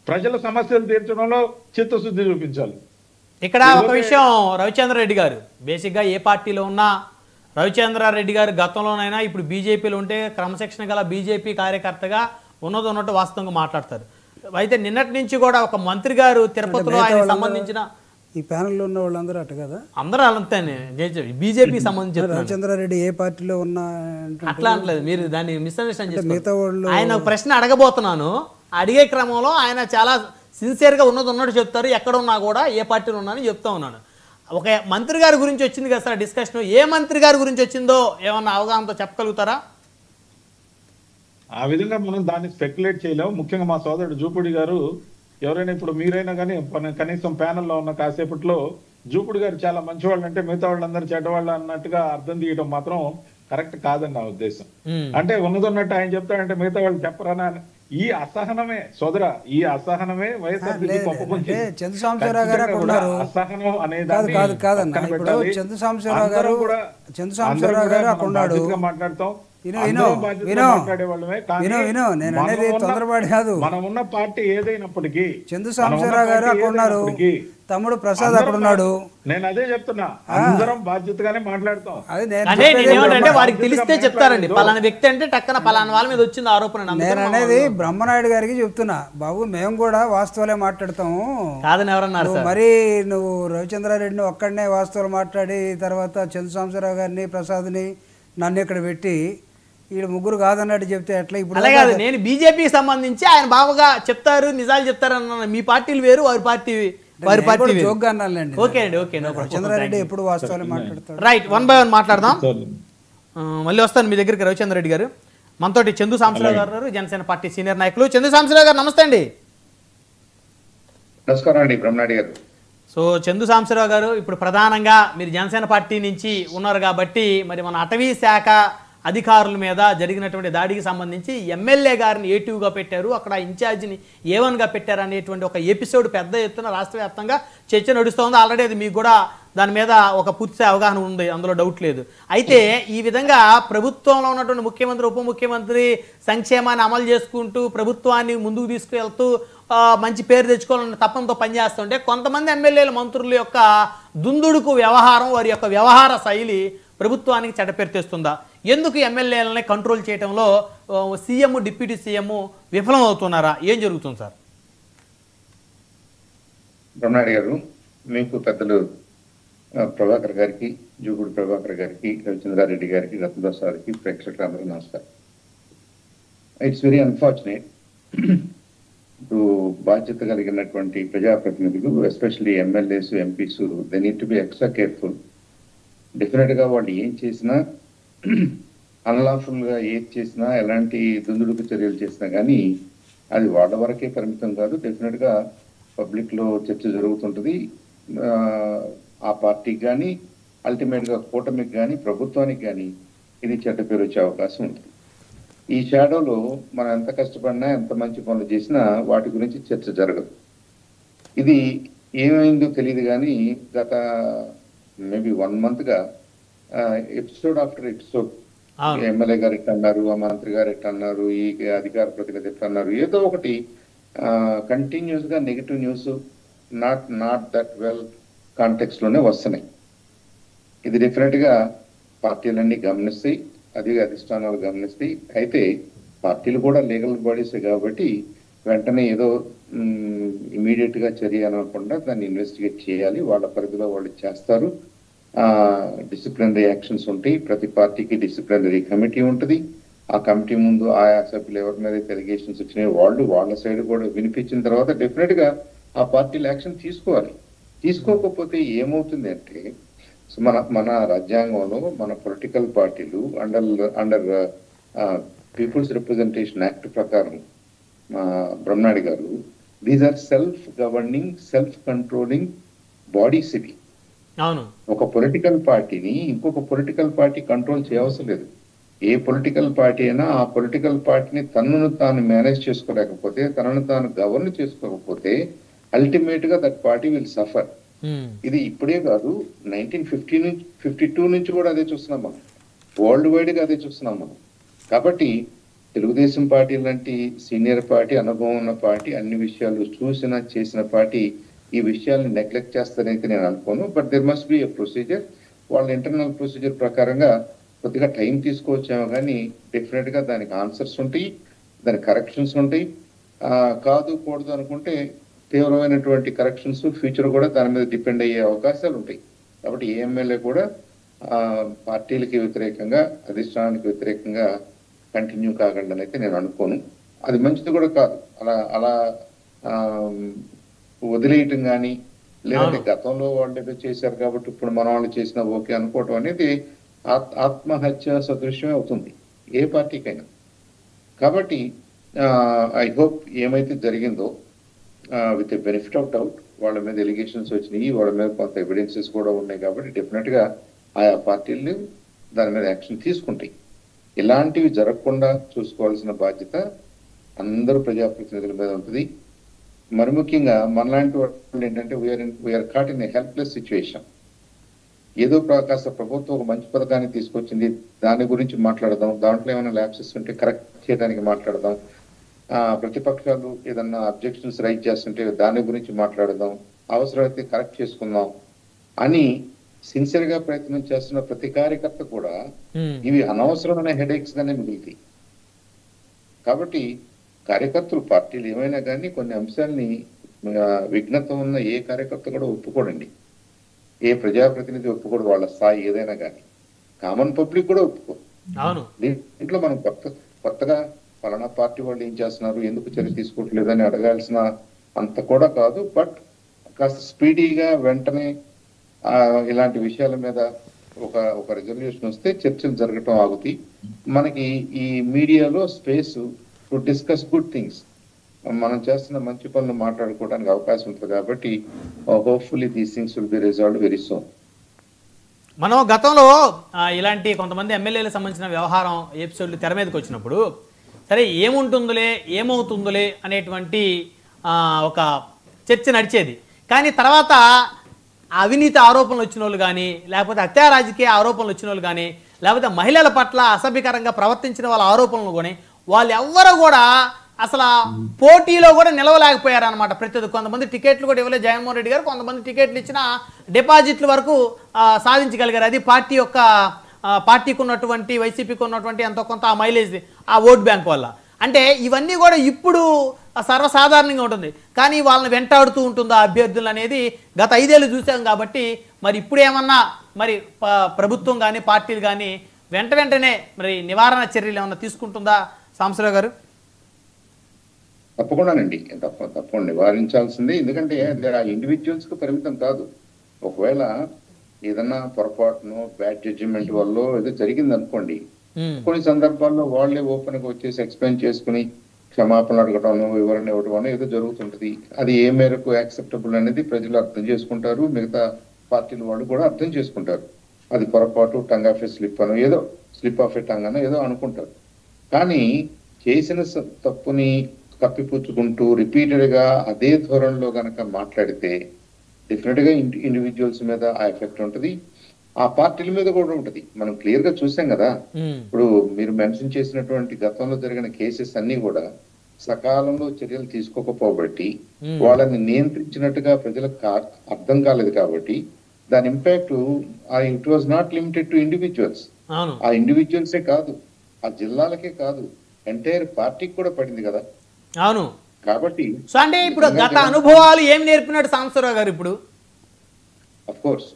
D: ప్రజల సమస్యలు తీర్చడంలో చిత్తశుద్ధి చూపించాలి.
A: ఇక్కడ ఒక విషయం రవిచంద్ర రెడ్డి గారు బేసిక్గా ఏ పార్టీలో ఉన్నా రవిచంద్రారెడ్డి గారు గతంలోనైనా ఇప్పుడు బీజేపీలో ఉంటే క్రమశిక్షణ గల బీజేపీ కార్యకర్తగా ఉన్నట్టు వాస్తవంగా మాట్లాడతారు. అయితే నిన్నటి నుంచి కూడా ఒక మంత్రి గారు తిరుపతిలో ఆయన సంబంధించిన
B: ఈ ప్యానెల్లో ఉన్న వాళ్ళందరూ అట కదా,
A: అందరూ అంతేనే బీజేపీ సంబంధించి
B: రవిచంద్రారెడ్డి ఏ పార్టీలో ఉన్నా
A: అట్లా అంటలేదు, మీరు దాన్ని మిస్అండర్స్టాండ్ చేస్తారు. ఆయన ప్రశ్న అడగబోతున్నాను, అడిగే క్రమంలో ఆయన చాలా సిన్సియర్గా ఉన్నట్టు చెప్తారు. ఎక్కడ ఉన్నా కూడా ఏ పార్టీలో ఉన్నా అని చెప్తా ఉన్నాను. ఒక మంత్రి గారి గురించి వచ్చింది కదా సార్ డిస్కషన్, ఏ మంత్రి గారి గురించి వచ్చిందో ఏమన్నా అవగాహనతో చెప్పగలుగుతారా?
D: ఆ విధంగా మనం దాన్ని స్పెక్యులేట్ చేయలేము. ముఖ్యంగా మా సోదరుడు జూపుడి గారు, ఎవరైనా ఇప్పుడు మీరైనా కానీ కనీసం ప్యానెల్లో ఉన్న కాసేపట్లో జూపుడి గారు చాలా మంచివాళ్ళు అంటే మిగతా వాళ్ళందరూ చెడ్డవాళ్ళు అన్నట్టుగా అర్థం తీయడం మాత్రం కరెక్ట్ కాదని నా ఉద్దేశం. అంటే ఉన్నదన్నట్టు ఆయన చెప్తాడంటే మిగతా వాళ్ళు చెప్పరానా? ఈ అసహనమే సోదరా, ఈ అసహనమే వైఎస్ఆర్సీపీ
B: చంద్రశేఖరరావు గారు అక్కడ ఉన్నారు.
D: అసహనం అనేది
B: చంద్రశేఖరరావు గారు అక్కడ ఉన్నాడు.
D: మాట్లాడతాం,
B: నేను అనేది తొందరపాటు కాదు.
D: మనం ఉన్న పార్టీ ఏదైనప్పటికీ
B: చంద్రశేఖరరావు గారు అక్కడ ఉన్నారు, తమ్ముడు ప్రసాద్ అక్కడ ఉన్నాడు.
D: నేను అదే చెప్తున్నా, అందరం బాధ్యతగానే మాట్లాడతాం.
A: అంటే వారికి తెలిస్తే చెప్తారండి, పలానా వ్యక్తి అంటే టక్కన పలానా వాళ్ళ మీద వచ్చింది ఆరోపణ.
B: నేను అనేది బ్రహ్మనాయుడు గారికి చెప్తున్నా, బాబు మేము కూడా వాస్తవాలే మాట్లాడతాము
A: కాదని ఎవరన్నారు.
B: మరి నువ్వు రవిచంద్రారెడ్డిని ఒక్కడనే వాస్తవాలు మాట్లాడి తర్వాత చంద్రశేఖరరావు గారిని ప్రసాద్ని నన్ను ఇక్కడ పెట్టి వీళ్ళు ముగ్గురు కాదన్నట్టు చెప్తే ఎట్లా? ఇప్పుడు
A: అలా కాదు, నేను బీజేపీకి సంబంధించి ఆయన బాగా చెప్తారు, నిజాలు చెప్తారు అన్న. మీ పార్టీలు వేరు, వారి పార్టీ
B: జోక్గా అన్నాలండి.
A: ఓకే అండి, ఓకే.
B: చంద్రారెడ్డి ఎప్పుడు వాస్తవాలు మాట్లాడతాడు.
A: రైట్, 1 by 1 మాట్లాడదాం. మళ్ళీ వస్తాను మీ దగ్గరికి రవిచంద్ర రెడ్డి గారు. మనతోటి చందు సాంబశివరావు గారు, జనసేన పార్టీ సీనియర్ నాయకులు. చందు సాంబశివరావు గారు నమస్తే అండి.
E: నమస్కారం అండి బ్రహ్మనాయుడు గారు.
A: సో చందు సాంబశివరావు గారు, ఇప్పుడు ప్రధానంగా మీరు జనసేన పార్టీ నుంచి ఉన్నారు కాబట్టి మరి మన అటవీ శాఖ అధికారుల మీద జరిగినటువంటి దాడికి సంబంధించి ఎమ్మెల్యే గారిని ఏటీవ్గా పెట్టారు, అక్కడ ఇన్ఛార్జిని A1గా పెట్టారు అనేటువంటి ఒక ఎపిసోడ్ పెద్ద ఎత్తున రాష్ట్ర వ్యాప్తంగా చర్చ నడుస్తోంది. ఆల్రెడీ అది మీకు కూడా దాని మీద ఒక పూర్తి అవగాహన ఉంది, అందులో డౌట్ లేదు. అయితే ఈ విధంగా ప్రభుత్వంలో ఉన్నటువంటి ముఖ్యమంత్రి, ఉప ముఖ్యమంత్రి సంక్షేమాన్ని అమలు చేసుకుంటూ ప్రభుత్వాన్ని ముందుకు తీసుకువెళ్తూ మంచి పేరు తెచ్చుకోవాలన్న తపంతో పనిచేస్తుంటే కొంతమంది ఎమ్మెల్యేల మంత్రుల యొక్క దుందుడుకు వ్యవహారం, వారి యొక్క వ్యవహార శైలి ప్రభుత్వానికి చెడ్డపేరు తెస్తుందా? ఎందుకు ఎమ్మెల్యేలని కంట్రోల్ చేయడంలో సీఎం, డిప్యూటీ సీఎం విఫలం అవుతున్నారా? ఏం జరుగుతుంది సార్?
E: బ్రహ్మనాయుడు గారు, మీకు పెద్దలు ప్రభాకర్ గారికి, జూగుడు ప్రభాకర్ గారికి, రవిచంద్రారెడ్డి గారికి, రత్నప్రసాద్కి, ప్రేక్షకులందరూ నమస్కారం. It's very unfortunate. ఇప్పుడు బాధ్యత కలిగినటువంటి ప్రజాప్రతినిధులు, especially MLAs, MPs, they need to be extra careful. Definite గా వాళ్ళు ఏం చేసినా, అన్లాఫుల్ గా ఏది చేసినా, ఎలాంటి దుందుడుకు చర్యలు చేసినా కానీ అది వాళ్ళ వరకే పరిమితం కాదు. డెఫినెట్ గా పబ్లిక్ లో చర్చ జరుగుతుంటది. ఆ పార్టీకి కానీ, అల్టిమేట్ గా కూటమికి కానీ, ప్రభుత్వానికి కానీ ఇది చెడ్డ పేరు వచ్చే అవకాశం ఉంటుంది. ఈ షాడోలో మనం ఎంత కష్టపడినా, ఎంత మంచి పనులు చేసినా వాటి గురించి చర్చ జరగదు. ఇది ఏమైందో తెలియదు కానీ గత మేబీ 1 month గా ఎపిసోడ్ ఆఫ్టర్ ఎపిసోడ్ ఎమ్మెల్యే గారు ఎట్లా అన్నారు, ఆ మంత్రి గారు ఎట్లా అన్నారు, ఈ అధికార ప్రతినిధి ఎట్లా అన్నారు, ఏదో ఒకటి కంటిన్యూస్ గా negative news not that well context లోనే వస్తున్నాయి. ఇది డెఫినెట్ గా పార్టీలన్నీ గమనిస్తాయి, అది అధిష్టానాలు గమనిస్తాయి. అయితే పార్టీలు కూడా లీగల్ బాడీసే కాబట్టి వెంటనే ఏదో ఇమీడియట్ గా చర్య అనకుండా దాన్ని ఇన్వెస్టిగేట్ చేయాలి. వాళ్ళ పరిధిలో వాళ్ళు చేస్తారు. డిసిప్లినరీ యాక్షన్స్ ఉంటాయి. ప్రతి పార్టీకి డిసిప్లినరీ కమిటీ ఉంటుంది. ఆ కమిటీ ముందు ఆయా సభ్యులు ఎవరి మీద ఎలిగేషన్స్ వచ్చినాయి వాళ్ళు వాళ్ళ సైడ్ కూడా వినిపించిన తర్వాత డెఫినెట్ గా ఆ పార్టీలు యాక్షన్ తీసుకోవాలి. తీసుకోకపోతే ఏమవుతుంది అంటే మన రాజ్యాంగంలో మన పొలిటికల్ పార్టీలు అండర్ పీపుల్స్ రిప్రజెంటేషన్ యాక్ట్ ప్రకారం బ్రహ్మనాయుడు గారు, these are self governing, self controlling bodies ఇవి. ఒక పొలిటికల్ పార్టీని ఇంకొక పొలిటికల్ పార్టీ కంట్రోల్ చేయవసరం లేదు. ఏ పొలిటికల్ పార్టీ అయినా ఆ పొలిటికల్ పార్టీని తనను తాను మేనేజ్ చేసుకోలేకపోతే, తనను తాను గవర్న్ చేసుకోకపోతే అల్టిమేట్ గా దట్ పార్టీ విల్ సఫర్. ఇది ఇప్పుడే కాదు, 1952 నుంచి కూడా అదే చూస్తున్నాం మనం. వరల్డ్ వైడ్ గా అదే చూస్తున్నాం మనం. కాబట్టి తెలుగుదేశం పార్టీ లాంటి సీనియర్ పార్టీ, అనుభవం ఉన్న పార్టీ, అన్ని విషయాలు చూసిన చేసిన పార్టీ ఈ విషయాలను నెగ్లెక్ట్ చేస్తారైతే నేను అనుకోను. But there must be a procedure. వాళ్ళ ఇంటర్నల్ ప్రొసీజర్ ప్రకారంగా కొద్దిగా టైం తీసుకోవచ్చాము కానీ డెఫినెట్ గా దానికి ఆన్సర్స్ ఉంటాయి, దానికి కరెక్షన్స్ ఉంటాయి. కాదు కూడదు అనుకుంటే తీవ్రమైనటువంటి కరెక్షన్స్ ఫ్యూచర్ కూడా దాని మీద డిపెండ్ అయ్యే అవకాశాలు ఉంటాయి. కాబట్టి ఏ ఎమ్మెల్యే కూడా పార్టీలకి వ్యతిరేకంగా, అధిష్టానానికి వ్యతిరేకంగా కంటిన్యూ కాగలని అయితే నేను అనుకోను. అది మంచిది కూడా కాదు. అలా వదిలేయటం కానీ, లేదంటే గతంలో వాళ్ళు ఏదో చేశారు కాబట్టి ఇప్పుడు మన వాళ్ళు చేసినా ఓకే అనుకోవటం అనేది ఆత్మహత్య సదృశ్యమే అవుతుంది ఏ పార్టీకైనా. కాబట్టి ఐ హోప్ ఏమైతే జరిగిందో with the benefit of doubt, వాళ్ళ మీద ఎలిగేషన్స్ వచ్చినాయి, వాళ్ళ మీద కొంత ఎవిడెన్సెస్ కూడా ఉన్నాయి కాబట్టి డెఫినెట్ గా ఆయా పార్టీలు దాని మీద యాక్షన్ తీసుకుంటాయి. ఇలాంటివి జరగకుండా చూసుకోవాల్సిన బాధ్యత అందరూ ప్రజాప్రతినిధుల మీద ఉంటుంది. మరి ముఖ్యంగా మనలాంటి వాళ్ళు ఏంటంటే we are caught in a helpless situation. ఏదో కాస్త ప్రభుత్వం ఒక మంచి పథకాన్ని తీసుకొచ్చింది, దాని గురించి మాట్లాడదాం, దాంట్లో ఏమైనా ల్యాప్సెస్ ఉంటే కరెక్ట్ చేయడానికి మాట్లాడదాం, ప్రతిపక్షాలు ఏదన్నా అబ్జెక్షన్స్ రైజ్ చేస్తుంటే దాని గురించి మాట్లాడదాం, అవసరమైతే కరెక్ట్ చేసుకుందాం అని సిన్సియర్ గా ప్రయత్నం చేస్తున్న ప్రతి కార్యకర్త కూడా ఇవి అనవసరమైన హెడేక్స్ గానే మిగులుతాయి. కాబట్టి కార్యకర్తలు, పార్టీలు ఏమైనా కానీ కొన్ని అంశాలని విఘ్నత ఉన్న ఏ కార్యకర్త కూడా ఒప్పుకోడండి, ఏ ప్రజాప్రతినిధి ఒప్పుకోడు, వాళ్ళ స్థాయి ఏదైనా కానీ. కామన్ పబ్లిక్ కూడా ఒప్పుకో. దీంట్లో మనం కొత్తగా ఫలానా పార్టీ వాళ్ళు ఏం చేస్తున్నారు, ఎందుకు చర్య తీసుకోవట్లేదు అని అడగాల్సిన అంత కూడా కాదు. బట్ కాస్త స్పీడీగా వెంటనే ఇలాంటి విషయాల మీద ఒక రిజల్యూషన్ వస్తే చర్చలు జరగటం ఆగుతాయి. మనకి ఈ మీడియాలో space to discuss good things, మనం చేస్తున్న మంచి పనులు మాట్లాడుకోవడానికి అవకాశం ఉంటుంది. కాబట్టి hopefully these things will be resolved very soon.
A: మనం గతంలో ఇలాంటి కొంతమంది ఎమ్మెల్యేలకు సంబంధించిన వ్యవహారం ఎపిసోడ్లు తెర మీదకి వచ్చినప్పుడు సరే ఏముంటుందిలే, ఏమవుతుందిలే అనేటువంటి ఒక చర్చ నడిచేది. కానీ తర్వాత అవినీతి ఆరోపణలు వచ్చిన వాళ్ళు కానీ, లేకపోతే హత్యా రాజకీయ ఆరోపణలు వచ్చిన వాళ్ళు కానీ, లేకపోతే మహిళల పట్ల అసభ్యకరంగా ప్రవర్తించిన వాళ్ళ ఆరోపణలు కానీ వాళ్ళు ఎవ్వరూ కూడా అసలు పోటీలో కూడా నిలవలేకపోయారు అనమాట. కొంతమంది టికెట్లు కూడా ఇవ్వలేదు జగన్మోహన్ రెడ్డి గారు, కొంతమంది టికెట్లు ఇచ్చిన డిపాజిట్ల వరకు సాధించగలిగారు. అది పార్టీ యొక్క పార్టీకి ఉన్నటువంటి, వైసీపీకి ఉన్నటువంటి ఎంతో కొంత ఆ మైలేజ్, ఆ ఓట్ బ్యాంక్ వల్ల. అంటే ఇవన్నీ కూడా ఇప్పుడు సర్వసాధారణంగా ఉంటుంది, కానీ వాళ్ళని వెంటాడుతూ ఉంటుందా అభ్యర్థులు అనేది గత 5 ఏళ్ళు చూసాం. కాబట్టి మరి ఇప్పుడు ఏమన్నా మరి ప్రభుత్వం కానీ పార్టీలు కానీ వెంటనే మరి నివారణ చర్యలు ఏమన్నా తీసుకుంటుందా సాంబశివరావు గారు?
E: తప్పకుండానండి, తప్పకుండా నివారించాల్సిందే. ఎందుకంటే అది ఆ ఇండివిజువల్స్ కు పరిమితం కాదు. ఒకవేళ ఏదన్నా పొరపాటును బ్యాడ్ జడ్జిమెంట్ వల్ల ఏదో జరిగింది అనుకోండి, కొన్ని సందర్భాల్లో వాళ్ళే ఓపెన్ గా వచ్చేసి ఎక్స్ప్లెయిన్ చేసుకుని క్షమాపణ అడగటం, వివరణ ఇవ్వడం ఏదో జరుగుతుంటది. అది ఏ మేరకు యాక్సెప్టబుల్ అనేది ప్రజలు అర్థం చేసుకుంటారు, మిగతా పార్టీల వాళ్ళు కూడా అర్థం చేసుకుంటారు. అది పొరపాటు, టంగ్ ఆఫ్ ఎ స్లిప్ అనో ఏదో స్లిప్ ఆఫ్ ఎ టంగ్ అనో ఏదో అనుకుంటారు. కానీ చేసిన తప్పుని కప్పిపుచ్చుకుంటూ రిపీటెడ్ గా అదే ధోరణిలో గనక మాట్లాడితే డెఫినెట్ గా ఇండివిజువల్స్ మీద ఆ ఎఫెక్ట్ ఉంటుంది, ఆ పార్టీల మీద కూడా ఉంటుంది. మనం క్లియర్ గా చూసాం కదా. ఇప్పుడు మీరు మెన్షన్ చేసినటువంటి గతంలో జరిగిన కేసెస్ అన్ని కూడా సకాలంలో చర్యలు తీసుకోకపోబట్టి వాళ్ళని నియంత్రించినట్టుగా ప్రజలకు అర్థం కాలేదు. కాబట్టి దాని impact it was not limited to individuals. ఆ ఇండివిజువల్సే కాదు, ఆ జిల్లాలకే కాదు, ఎంటైర్ పార్టీకి కూడా పడింది కదా.
A: అవును.
E: కాబట్టి
A: సో అంటే ఇప్పుడు గత అనుభవాలు ఏం నేర్పినాడు సాంబశివరావు గారు ఇప్పుడు?
E: అఫ్ కోర్స్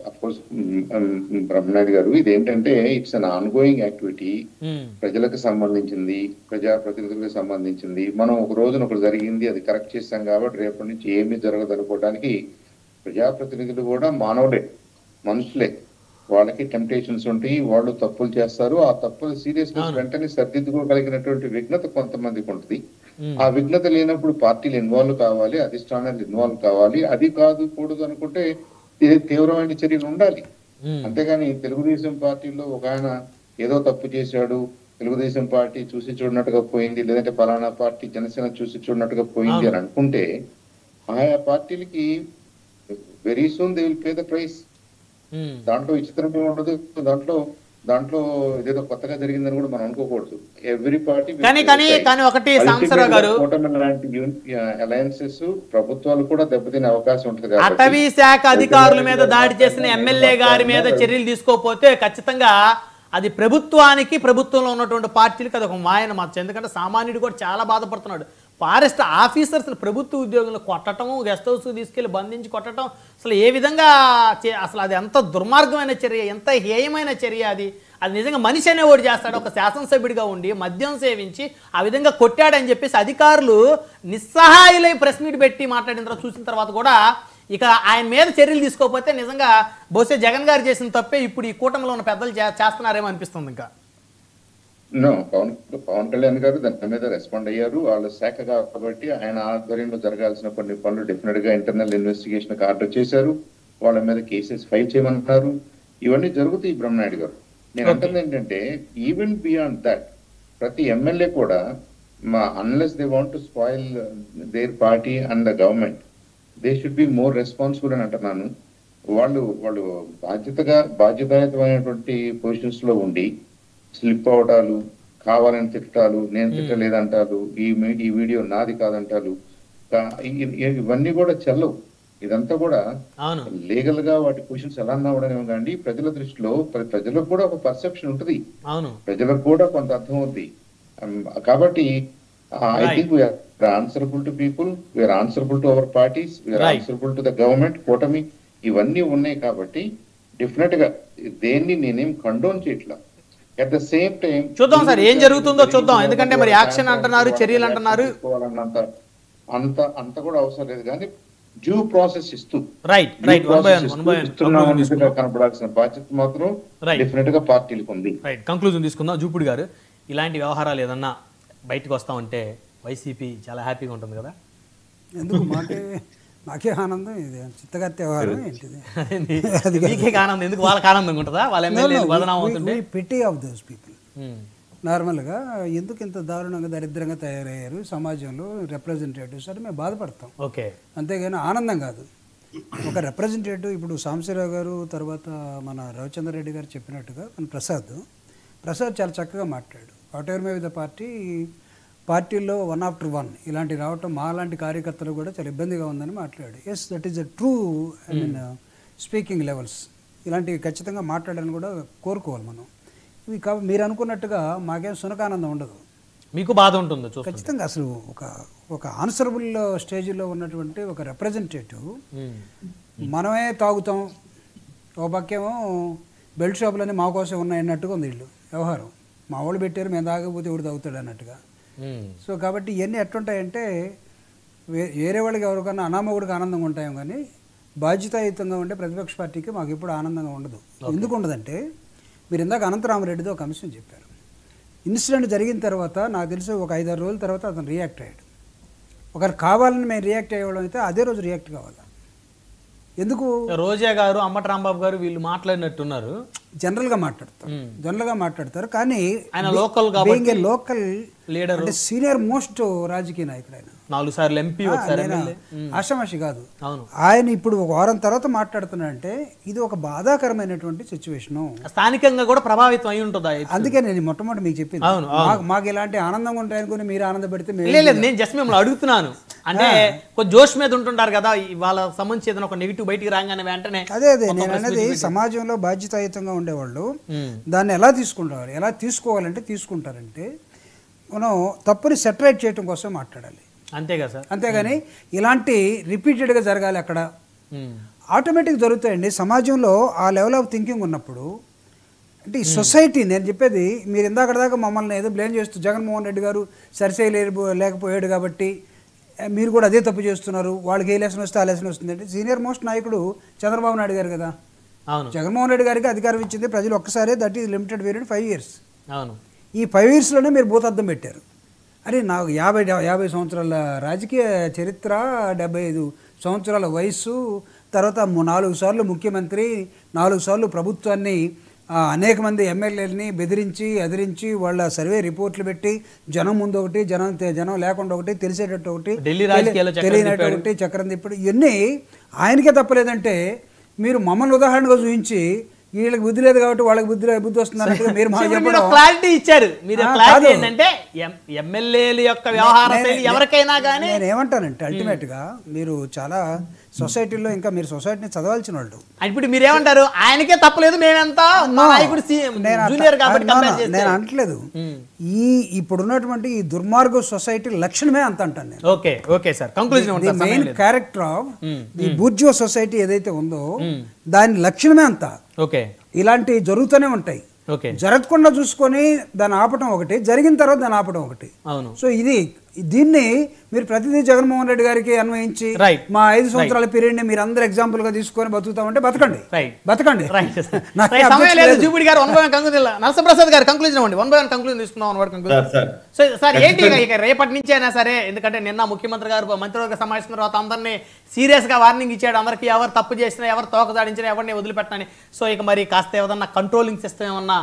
E: బ్రహ్మనాయుడు గారు, ఇదేంటంటే it's an on going activity. ప్రజలకు సంబంధించింది, ప్రజాప్రతినిధులకు సంబంధించింది. మనం ఒక రోజున ఒకటి జరిగింది, అది కరెక్ట్ చేస్తాం కాబట్టి రేపటి నుంచి ఏమీ జరగదు అనుకోవడానికి ప్రజాప్రతినిధులు కూడా మానవులే, మనుషులే. వాళ్ళకి టెంప్టేషన్స్ ఉంటాయి, వాళ్ళు తప్పులు చేస్తారు. ఆ తప్పులు సీరియస్నెస్ వెంటనే సరిదిద్దుకోగలిగినటువంటి విఘ్నత కొంతమందికి ఉంటుంది. ఆ విఘ్నత లేనప్పుడు పార్టీలు ఇన్వాల్వ్ కావాలి, అధిష్టానాలు ఇన్వాల్వ్ కావాలి. అది కాదు కూడదు అనుకుంటే తీవ్రమైన చర్యలు ఉండాలి. అంతేగాని తెలుగుదేశం పార్టీలో ఒక ఆయన ఏదో తప్పు చేశాడు, తెలుగుదేశం పార్టీ చూసి చూడనట్టుగా పోయింది, లేదంటే పలానా పార్టీ జనసేన చూసి చూడనట్టుగా పోయింది అని అనుకుంటే ఆయా పార్టీలకి very soon they will pay the price. దాంట్లో విచిత్రమే ఉండదు, దాంట్లో ఏదేదో కొత్తగా జరిగిందని కూడా మనం అనుకోకూడదు. ఎవ్రీ పార్టీ
A: కానీ ఒకటి సాంబశివరావు గారు,
E: అలయన్సెస్ ప్రభుత్వాలు కూడా దెబ్బతినే అవకాశం ఉంటుంది.
A: అటవీ శాఖ అధికారుల మీద దాడి చేసిన ఎమ్మెల్యే గారి మీద చర్యలు తీసుకోకపోతే ఖచ్చితంగా అది ప్రభుత్వంలో ఉన్నటువంటి పార్టీలకు అది ఒక మాయన మచ్చ. ఎందుకంటే సామాన్యుడు కూడా చాలా బాధపడుతున్నాడు. ఫారెస్ట్ ఆఫీసర్స్ ప్రభుత్వ ఉద్యోగులను కొట్టడం, గెస్ట్ హౌస్ తీసుకెళ్లి బంధించి కొట్టడం, అసలు ఏ విధంగా అసలు అది ఎంత దుర్మార్గమైన చర్య, ఎంత హేయమైన చర్య. అది నిజంగా మనిషి అనేవాడు చేస్తాడు. ఒక శాసనసభ్యుడిగా ఉండి మద్యం సేవించి ఆ విధంగా కొట్టాడని చెప్పేసి అధికారులు నిస్సహాయులై ప్రెస్ మీట్ పెట్టి మాట్లాడిన తర్వాత చూసిన తర్వాత కూడా ఇక ఆయన మీద చర్యలు తీసుకోకపోతే నిజంగా బహుశా జగన్ గారు చేసిన తప్పే ఇప్పుడు ఈ కూటమిలో ఉన్న పెద్దలు చేస్తున్నారేమో అనిపిస్తుంది. ఇంకా
E: పవన్ కళ్యాణ్ గారు దాని మీద రెస్పాండ్ అయ్యారు. వాళ్ళ శాఖ కాబట్టి ఆయన ఆధ్వర్యంలో జరగాల్సిన కొన్ని పనులు డెఫినెట్ గా ఇంటర్నల్ ఇన్వెస్టిగేషన్ ఆర్డర్ చేశారు. వాళ్ళ మీద కేసెస్ ఫైల్ చేయమన్నారు. ఇవన్నీ జరుగుతాయి. బ్రహ్మనాయుడు గారు, నేను అంటుంది ఏంటంటే ఈవెన్ బియాండ్ దట్ ప్రతి ఎమ్మెల్యే కూడా unless they want to spoil their party and the government, they should be more responsible అని అంటున్నాను. వాళ్ళు బాధ్యతాయుతమైనటువంటి పొజిషన్స్ లో ఉండి స్లిప్ అవటాలు, కావాలని తిట్టాలు, నేను తిట్టలేదంటారు, ఈ వీడియో నాది కాదంటారు, ఇవన్నీ కూడా చెల్లవు. ఇదంతా కూడా లీగల్ గా వాటి క్వశ్చన్స్ ఎలా అన్నావడమే కానీ ప్రజల దృష్టిలో ప్రజలకు కూడా ఒక పర్సెప్షన్ ఉంటుంది, ప్రజలకు కూడా కొంత అర్థం అవుద్ది. కాబట్టి I think we are answerable to people, we are answerable to our parties, we are answerable to the government. కూటమి ఇవన్నీ ఉన్నాయి కాబట్టి డెఫినెట్ గా దేన్ని నేనేం కండోన్ చేయట్లా. అట్ ద సేమ్ టైం
A: చూద్దాం సార్ ఏం జరుగుతుందో చూద్దాం. ఎందుకంటే మరి యాక్షన్ అంటున్నారు, చర్యలు అంటున్నారు,
E: అంత కూడా అవసరం లేదు. కానీ డ్యూ ప్రాసెస్ ఇస్తూ కనపడాల్సిన బాధ్యత మాత్రం డెఫినెట్ గా పార్టీలకు ఉంది.
A: కంక్లూజన్ తీసుకుందాం. జూపుడి గారు, ఇలాంటి వ్యవహారాలు ఏదన్నా బయటకు వస్తామంటే వైసీపీ చాలా హ్యాపీగా ఉంటుంది కదా?
B: ఎందుకు మాకే ఆనందం. ఇది చిత్తగత్తే వ్యవహారం ఏంటిది?
A: ఆనందం ఎందుకు? వాళ్ళకి ఆనందంగా ఉంటుందా? వాళ్ళ
B: పిటీ ఆఫ్ దోస్ పీపుల్. నార్మల్గా ఎందుకు ఇంత దారుణంగా దరిద్రంగా తయారయ్యారు సమాజంలో రిప్రజెంటేటివ్స్ అని మేము బాధపడతాం.
A: ఓకే, అంతేగాని
B: ఆనందం కాదు. ఒక రిప్రజెంటేటివ్ ఇప్పుడు సాంబశివరావు గారు, తర్వాత మన రవిచంద్ర రెడ్డి గారు చెప్పినట్టుగా మన ప్రసాద్ చాలా చక్కగా మాట్లాడు. వాటెవర్ మే విత్ ద పార్టీల్లో 1 after 1 ఇలాంటి రావటం మా లాంటి కార్యకర్తలు కూడా చాలా ఇబ్బందిగా ఉందని మాట్లాడు. Yes, that is the true speaking levels. ఇలాంటివి ఖచ్చితంగా మాట్లాడాలని కూడా కోరుకోవాలి మనం. ఇవి మీరు అనుకున్నట్టుగా మాకేం సునకానందం ఉండదు.
A: మీకు బాధ ఉంటుంది చూస్తుంటే.
B: ఖచ్చితంగా అసలు ఒక ఆన్సరబుల్ స్టేజ్లో ఉన్నటువంటి ఒక రిప్రజెంటేటివ్ మనమే తాగుతాం, ఒక పక్కేమో బెల్ట్ షాపులన్నీ మా కోసం ఉన్నాయి అన్నట్టుగా ఉంది వీళ్ళు వ్యవహారం. మా వాళ్ళు పెట్టారు, మేము తాగకపోతే ఎవడు తాగుతాడు అన్నట్టుగా. సో కాబట్టి ఇవన్నీ ఎట్లుంటాయంటే వేరే వాళ్ళకి ఎవరికన్నా అనామకుడికి ఆనందంగా ఉంటాయేమో కానీ బాధ్యతాయుతంగా ఉండే ప్రతిపక్ష పార్టీకి మాకు ఎప్పుడు ఆనందంగా ఉండదు. ఎందుకు ఉండదంటే మీరు ఇందాక అనంతరామరెడ్డితో ఒక అంశం చెప్పారు. ఇన్సిడెంట్ జరిగిన తర్వాత నాకు తెలిసి ఒక 5-6 రోజుల తర్వాత అతను రియాక్ట్ అయ్యాడు. ఒకరు కావాలని మేము రియాక్ట్ అయ్యేవాళ్ళం అయితే అదే రోజు రియాక్ట్ కావాలి. ఎందుకు
A: రోజా గారు, అంబటి రాంబాబు గారు వీళ్ళు మాట్లాడినట్టున్నారు.
B: జనరల్గా మాట్లాడతారు కానీ
A: ఆయన లోకల్ కాబట్టి
B: లోకల్
A: లీడర్
B: అంటే సీనియర్ మోస్ట్ రాజకీయ నాయకుడు ఆయన.
A: 4 సార్లు ఎంపీ, ఒకసారి
B: ఆషామాషి కాదు.
A: అవును.
B: ఆయన ఇప్పుడు ఒక వారం తర్వాత మాట్లాడుతున్నాడంటే ఇది ఒక బాధాకరమైనటువంటి సిచ్యువేషను.
A: స్థానికంగా కూడా ప్రభావితం అయి ఉంటుంది.
B: అందుకే నేను మొట్టమొదటి మీకు చెప్పింది మాకు ఇలాంటి ఆనందంగా ఉంటాయనుకుని మీరు ఆనందపడితే
A: లేదు, నేను జస్ట్ మిమ్మల్ని అడుగుతున్నాను. అంటే కొంచెం జోష్ మీద ఉంటుంటారు కదా, వాళ్ళ సంబంధించి ఏదైనా ఒక నెగిటివ్ బయటికి రాగానే వెంటనే.
B: అదే నేను అనేది సమాజంలో బాధ్యతాయుతంగా ఉండేవాళ్ళు దాన్ని ఎలా తీసుకుంటారు, ఎలా తీసుకోవాలంటే తీసుకుంటారంటే మనం తప్పుని సెటరేట్ చేయడం కోసం మాట్లాడాలి,
A: అంతేగా సార్.
B: అంతేగాని ఇలాంటి రిపీటెడ్గా జరగాలి అక్కడ ఆటోమేటిక్ జరుగుతాయండి. సమాజంలో ఆ లెవెల్ ఆఫ్ థింకింగ్ ఉన్నప్పుడు అంటే ఈ సొసైటీ, నేను చెప్పేది మీరు ఇందాకదాకా మమ్మల్ని ఏదో బ్లేమ్ చేస్తూ జగన్మోహన్ రెడ్డి గారు లేకపోయాడు కాబట్టి మీరు కూడా అదే తప్పు చేస్తున్నారు, వాళ్ళకి ఏ లెసన్ వస్తే ఆ లెసన్ వస్తుంది అంటే సీనియర్ మోస్ట్ నాయకుడు చంద్రబాబు నాయుడు గారు కదా. జగన్మోహన్ రెడ్డి గారికి అధికారం ఇచ్చింది ప్రజలు ఒక్కసారే, that is limited period 5 years. ఈ 5 yearsలోనే మీరు భూతద్దం పెట్టారు. అరే నాకు 50 సంవత్సరాల రాజకీయ చరిత్ర, 75 సంవత్సరాల వయస్సు, తర్వాత 4 సార్లు ముఖ్యమంత్రి, 4 సార్లు ప్రభుత్వాన్ని అనేక మంది ఎమ్మెల్యేలని బెదిరించి ఎదిరించి వాళ్ళ సర్వే రిపోర్ట్లు పెట్టి జనం ముందు ఒకటి, జనం లేకుండా ఒకటి, తెలిసేటట్టు ఒకటి, తెలియనట్టు ఒకటి, చక్రం తిప్పడు, ఇవన్నీ ఆయనకే తప్పలేదంటే మీరు మమ్మల్ని ఉదాహరణగా చూపించి వీళ్ళకి బుద్ధి లేదు కాబట్టి వాళ్ళకి బుద్ధి వస్తుంది మీరు
A: క్లారిటీ ఇచ్చారు. మీరు క్లారిటీ ఏంటంటే ఎమ్మెల్యేల యొక్క వ్యవహార శైలి ఎవరికైనా కానీ
B: నేను ఏమంటానంటే అల్టిమేట్ గా మీరు చాలా సొసైటీలో ఇంకా మీరు సొసైటీని చదవాల్సిన వాళ్ళు.
A: ఇప్పుడు మీరు ఏమంటారు, ఆయనకే తప్పలేదు, మేమెంతా జూనియర్ కాబట్టి
B: నేను అంటలేదు. ఇప్పుడున్నటువంటి ఈ దుర్మార్గ సొసైటీ లక్షణమే అంత అంటాను నేను.
A: Okay okay sir, conclusion.
B: Main character of the bourgeois society ఏదైతే ఉందో దాని లక్షణమే అంత.
A: ఓకే,
B: ఇలాంటివి జరుగుతూనే ఉంటాయి. జరగకుండా చూసుకొని దాన్ని ఆపటం ఒకటి, జరిగిన తర్వాత దాన్ని ఆపటం ఒకటి. సో దీన్ని మీరు ప్రతిదీ జగన్మోహన్ రెడ్డి గారికి అన్వయించి మా 5 సంవత్సరాల పీరియడ్ ని మీరు అందరూ ఎగ్జాంపుల్ గా తీసుకొని బతుకుతామంటే బతకండి.
A: నరసింహప్రసాద్ గారు కంక్లూజన్ ఇవ్వండి. 1 by 1 కంక్లూజన్ తీసుకున్నాం. సార్ ఏంటి ఇక రేపటి నుంచి అయినా సరే, ఎందుకంటే నిన్న ముఖ్యమంత్రి గారు మంత్రివర్గ సమావేశం తర్వాత అందరినీ సీరియస్ గా వార్నింగ్ ఇచ్చాడు, అందరికి ఎవరు తప్పు చేసినా ఎవరు తోకదాడించినా ఎవరిని వదిలిపెట్టని. సో ఇక మరి కాస్త ఏదన్నా కంట్రోలింగ్ సిస్టమ్ ఏమన్నా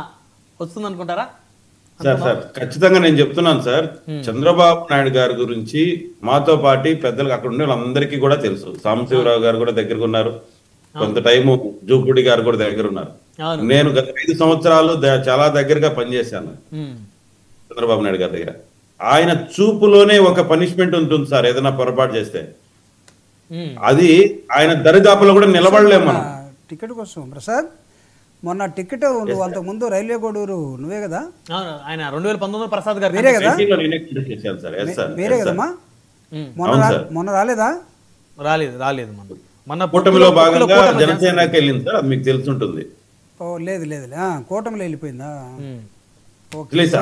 A: వస్తుంది అనుకుంటారా?
C: సార్ ఖచ్చితంగా నేను చెప్తున్నాను సార్, చంద్రబాబు నాయుడు గారి గురించి మాతో పాటు పెద్దలకు అక్కడ ఉండే వాళ్ళందరికీ కూడా తెలుసు. సాంబశివరావు గారు కూడా దగ్గరకు ఉన్నారు, కొంత టైము జూపుడి గారు కూడా దగ్గర ఉన్నారు. నేను గత 5 సంవత్సరాలు చాలా దగ్గరగా పనిచేశాను చంద్రబాబు నాయుడు గారి దగ్గర. ఆయన చూపులోనే ఒక పనిష్మెంట్ ఉంటుంది సార్, ఏదైనా పొరపాటు చేస్తే అది ఆయన దరిదాపులో కూడా నిలబడలేము మనం.
B: టికెట్ కోసం ప్రసాద్ మొన్న టికెట్ నువ్వు అంతకు ముందు రైల్వే గూడూరు నువ్వే కదా,
A: ఆయన 2019 ప్రసాద్ గారు
B: వేరే కదా, వేరే కదమ్మా, మొన్న రాలేదా?
A: రాలేదు
C: మన కూటమిలో భాగంగా జనసేనకి వెళ్ళింది సార్, అది మీకు తెలుసుంటుంది.
B: లేదు కూటమిలో వెళ్ళిపోయిందా?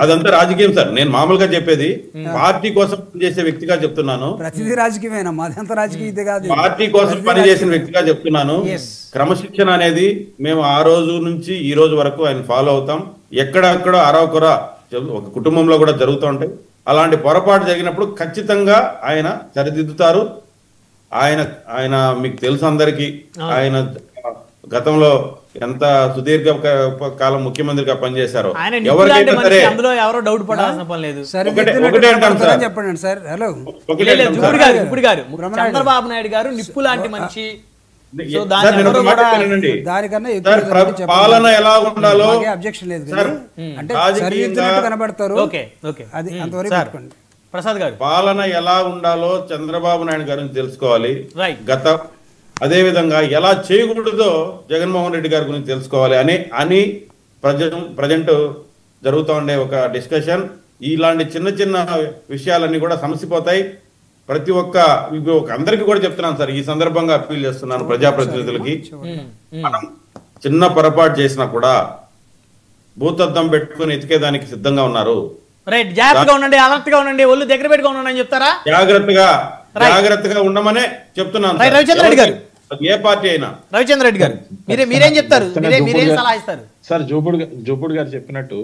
C: అదంతా రాజకీయం సార్, నేను మామూలుగా చెప్పేది పార్టీ కోసం పనిచేసే వ్యక్తిగా చెప్తున్నాను.
B: ప్రతిదీ రాజకీయమేనా? అంత రాజకీయ కాదు,
C: పార్టీ కోసం పనిచేసిన వ్యక్తిగా చెప్తున్నాను. క్రమశిక్షణ అనేది మేము ఆ రోజు నుంచి ఈ రోజు వరకు ఆయన ఫాలో అవుతాం. ఎక్కడెక్కడ అరవకొర ఒక కుటుంబంలో కూడా జరుగుతూ ఉంటాయి. అలాంటి పొరపాటు జరిగినప్పుడు ఖచ్చితంగా ఆయన సరిదిద్దుతారు. ఆయన మీకు తెలుసు అందరికీ, ఆయన గతంలో ఎంత సుదీర్ఘ కాలం ముఖ్యమంత్రిగా పనిచేశారో ఎవరికైనా సరే
A: ఎవరో డౌట్ పడాల్సిన పని లేదు.
C: ఒకటే అంటాం సార్,
B: చెప్పండి సార్. హలో
A: చంద్రబాబు నాయుడు గారు నిప్పు లాంటి మనిషి.
C: పాలన ఎలా ఉండాలో
B: అబ్జెక్షన్ లేదు అంటే కనబడతారు. అది అంతవరకు
A: ప్రసాద్ గారు
C: పాలన ఎలా ఉండాలో చంద్రబాబు నాయుడు గారిని తెలుసుకోవాలి. అదే విధంగా ఎలా చేయకూడదో జగన్మోహన్ రెడ్డి గారి గురించి తెలుసుకోవాలి అని ప్రజెంట్ జరుగుతూ ఉండే ఒక డిస్కషన్. ఇలాంటి చిన్న చిన్న విషయాలన్నీ కూడా సమసిపోతాయి. ప్రతి ఒక్క అందరికీ కూడా చెప్తున్నాను సార్, ఈ సందర్భంగా అప్పీల్ చేస్తున్నాను ప్రజాప్రతినిధులకి, మనం చిన్న పొరపాటు చేసినా కూడా భూతద్దం పెట్టుకుని ఎతికేదానికి సిద్ధంగా ఉన్నారు.
A: రైట్, జాగ్రత్తగా ఉండండి, అలర్ట్ గా ఉండండి, ఒళ్ళు దగ్గర పెట్టుకుని ఉండండి చెప్తారా?
C: జాగ్రత్తగా ఉండమనే చెప్తున్నాను.
A: రవిచంద్ర రెడ్డి గారు,
C: ఏ పార్టీ అయినా.
A: రవిచంద్ర రెడ్డి గారు మీరేం చెప్తారు, మీరేం సలహా ఇస్తారు?
D: సార్ జోపుడు గారు చెప్పినట్టు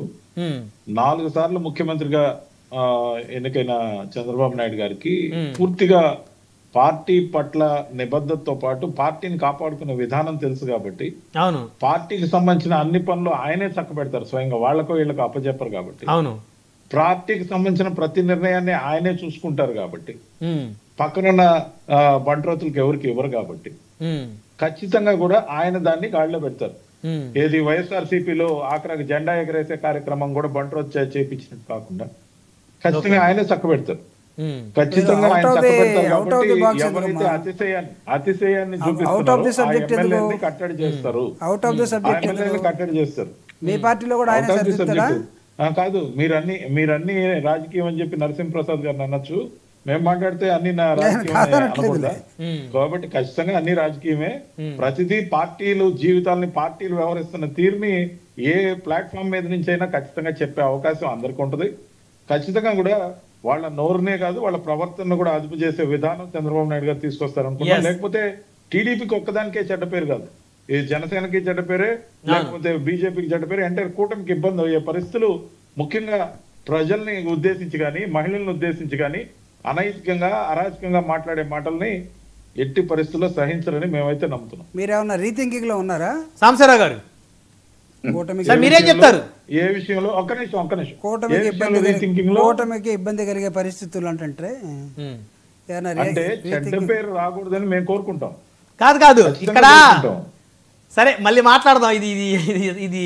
D: 4 సార్లు ముఖ్యమంత్రిగా ఎన్నికైన చంద్రబాబు నాయుడు గారికి పూర్తిగా పార్టీ పట్ల నిబద్ధతతో పాటు పార్టీని కాపాడుకునే విధానం తెలుసు కాబట్టి
A: అవును,
D: పార్టీకి సంబంధించిన అన్ని పనులు ఆయనే చక్కబెడతారు, స్వయంగా వాళ్ళకో వీళ్ళకో అప్పచెప్పరు కాబట్టి.
A: అవును,
D: పార్టీకి సంబంధించిన ప్రతి నిర్ణయాన్ని ఆయనే చూసుకుంటారు కాబట్టి, పక్కనున్న బంట్రోతులకు ఎవరికి ఇవ్వరు కాబట్టి ఖచ్చితంగా కూడా ఆయన దాన్ని గాడిలో పెడతారు. ఏది వైఎస్ఆర్సీపీలో ఆఖరికి జెండా ఎగరేసే కార్యక్రమం కూడా బంట్రోత్ చేయించినట్టు కాకుండా ఖచ్చితంగా ఆయనే చక్కబెడతారు. ఖచ్చితంగా ఆయన చక్కబెడతారు కాబట్టి ఎవరైతే అతిశయాన్ని చూపిస్తున్నారో కట్టడి చేస్తారు, కట్టడి చేస్తారు.
B: మీ పార్టీలో కూడా
D: కాదు, మీరన్నీ రాజకీయం అని చెప్పి నరసింహప్రసాద్ గారిని అనొచ్చు, మేము మాట్లాడితే అన్ని రాజకీయమే. కాబట్టి ఖచ్చితంగా అన్ని రాజకీయమే. ప్రతిదీ పార్టీలు జీవితాలని పార్టీలు వ్యవహరిస్తున్న తీరుని ఏ ప్లాట్ఫామ్ మీద నుంచి అయినా ఖచ్చితంగా చెప్పే అవకాశం అందరికీ ఉంటది. ఖచ్చితంగా కూడా వాళ్ళ నోరునే కాదు వాళ్ళ ప్రవర్తనను కూడా అదుపు చేసే విధానం చంద్రబాబు నాయుడు గారు తీసుకొస్తారనుకుంటున్నాం. లేకపోతే టీడీపీకి ఒక్కదానికే చెడ్డ పేరు కాదు, ఈ జనసేనకి చెడ్డ పేరే, లేకపోతే బీజేపీకి చెడ్డ పేరే, అంటే కూటమికి ఇబ్బంది అయ్యే పరిస్థితులు ముఖ్యంగా ప్రజల్ని ఉద్దేశించి కానీ మహిళలను ఉద్దేశించి కానీ అనైతికంగా అరాజకంగా మాట్లాడే మాటల్ని ఎట్టి పరిస్థితుల్లో సహించరని మేమైతే నమ్ముతున్నాం.
B: మీరేమన్నా రీథింకింగ్ లో ఉన్నారా
A: సాంబశివరావు గారు? మీరేం చెప్తారు
D: ఏ విషయంలో? ఒక్క నిమిషం
B: కూటమికి ఇబ్బంది కలిగే పరిస్థితులు అంటే
D: చెడ్డ పేరు రాకూడదని మేము కోరుకుంటాం.
A: కాదు ఇక్కడ సరే మళ్ళీ మాట్లాడదాం, ఇది ఇది ఇది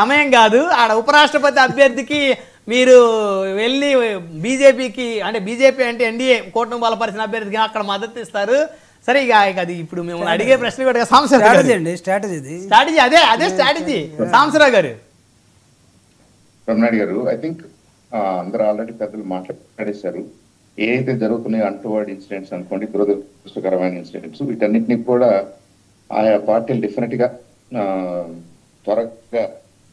A: సమయం కాదు. ఆడ ఉపరాష్ట్రపతి అభ్యర్థికి మీరు వెళ్ళి బీజేపీకి అంటే బీజేపీ అంటే ఎన్డీఏ కూటమి బలపరిచిన అభ్యర్థికి అక్కడ మద్దతు ఇస్తారు. సరే ఇక అది ఇప్పుడు మేము అడిగే ప్రశ్న కూడా స్ట్రాటజీ అదే స్ట్రాటజీ. సాంబశివరావు గారు,
E: రమణాడి గారు, ఐ థింక్ అందరూ ఆల్రెడీ పెద్దలు మాట్లాడేశారు. ఏదైతే జరుగుతున్నాయో అంటువర్డ్ ఇన్సిడెంట్స్ అనుకోండి, దురదృష్టకరమైన ఇన్సిడెంట్స్, వీటన్నిటిని కూడా ఆయా పార్టీలు డెఫినెట్ గా త్వరగా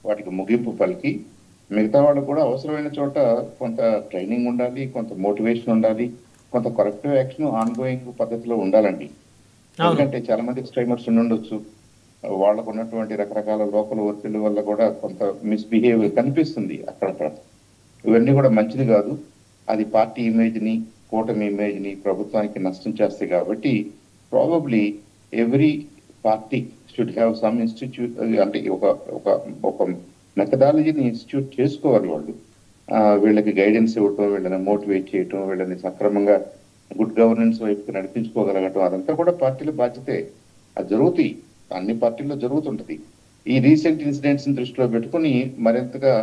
E: వాటికి ముగింపు పలికి మిగతా వాళ్ళు కూడా అవసరమైన చోట కొంత ట్రైనింగ్ ఉండాలి, కొంత మోటివేషన్ ఉండాలి, కొంత కరెక్టివ్ యాక్షన్ ఆన్ గోయింగ్ పద్ధతిలో ఉండాలండి. ఎందుకంటే చాలా మంది స్ట్రైమర్స్ ఉండొచ్చు, వాళ్ళకు ఉన్నటువంటి రకరకాల లోకల్ ఒత్తిడి వల్ల కూడా కొంత మిస్బిహేవియర్ కనిపిస్తుంది అక్కడక్కడ. ఇవన్నీ కూడా మంచిది కాదు. అది పార్టీ ఇమేజ్ ని, కూటమి ఇమేజ్ ని ప్రభుత్వానికి నష్టం చేస్తాయి. కాబట్టి probably every party should have some institute, అంటే ఒక మెథడాలజీని ఇన్స్టిట్యూట్ చేసుకోవాలి వాళ్ళు. వీళ్ళకి గైడెన్స్ ఇవ్వటం, వీళ్ళని మోటివేట్ చేయటం, వీళ్ళని సక్రమంగా గుడ్ గవర్నెన్స్ వైపుకి నడిపించుకోగలగటం, అదంతా కూడా పార్టీల బాధ్యతే. అది జరుగుతాయి, అన్ని పార్టీల్లో జరుగుతుంటది. ఈ రీసెంట్ ఇన్సిడెంట్స్ ని దృష్టిలో పెట్టుకుని మరింతగా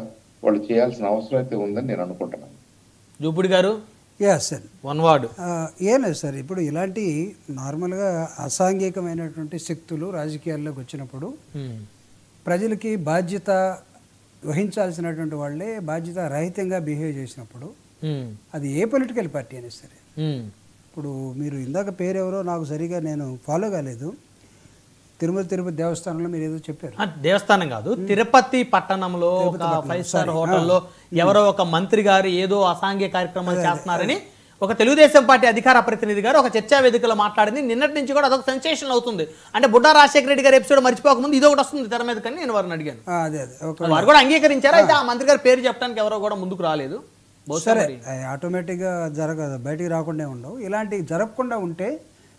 E: వాళ్ళు చేయాల్సిన అవసరం అయితే ఉందని నేను అనుకుంటున్నాను.
A: జూపుడి గారు?
B: Sir,
A: one word.
B: ఏం లేదు సార్, ఇప్పుడు ఇలాంటి నార్మల్గా అసాంఘికమైనటువంటి శక్తులు రాజకీయాల్లోకి వచ్చినప్పుడు ప్రజలకి బాధ్యత వహించాల్సినటువంటి వాళ్ళే బాధ్యత రహితంగా బిహేవ్ చేసినప్పుడు అది ఏ పొలిటికల్ పార్టీ అయినా సరే. ఇప్పుడు మీరు ఇందాక పేరు ఎవరో నాకు సరిగా నేను ఫాలో కాలేదు, తిరుపతి దేవస్థానంలో మీరు ఏదో చెప్పారు.
A: దేవస్థానం కాదు, తిరుపతి పట్టణంలో ఒక 5 స్టార్ హోటల్లో ఎవరో ఒక మంత్రి గారు ఏదో అసాంఘిక కార్యక్రమాలు చేస్తున్నారని ఒక తెలుగుదేశం పార్టీ అధికార ప్రతినిధి గారు ఒక చర్చా వేదికలో మాట్లాడింది. నిన్నటి నుంచి కూడా అదొక సెన్సేషన్ అవుతుంది. అంటే బుడ్డా రాజశేఖర రెడ్డి గారు ఎపిసోడ్ మర్చిపోకముందు ఇది ఒకటి వస్తుంది తెర మీద, కానీ నేను వారిని అడిగాను, వారు కూడా అంగీకరించారు. అయితే ఆ మంత్రి గారు పేరు చెప్పడానికి ఎవరో కూడా ముందుకు రాలేదు.
B: సరే, ఆటోమేటిక్గా జరగదు, బయటికి రాకుండా ఉండవు. ఇలాంటివి జరగకుండా ఉంటే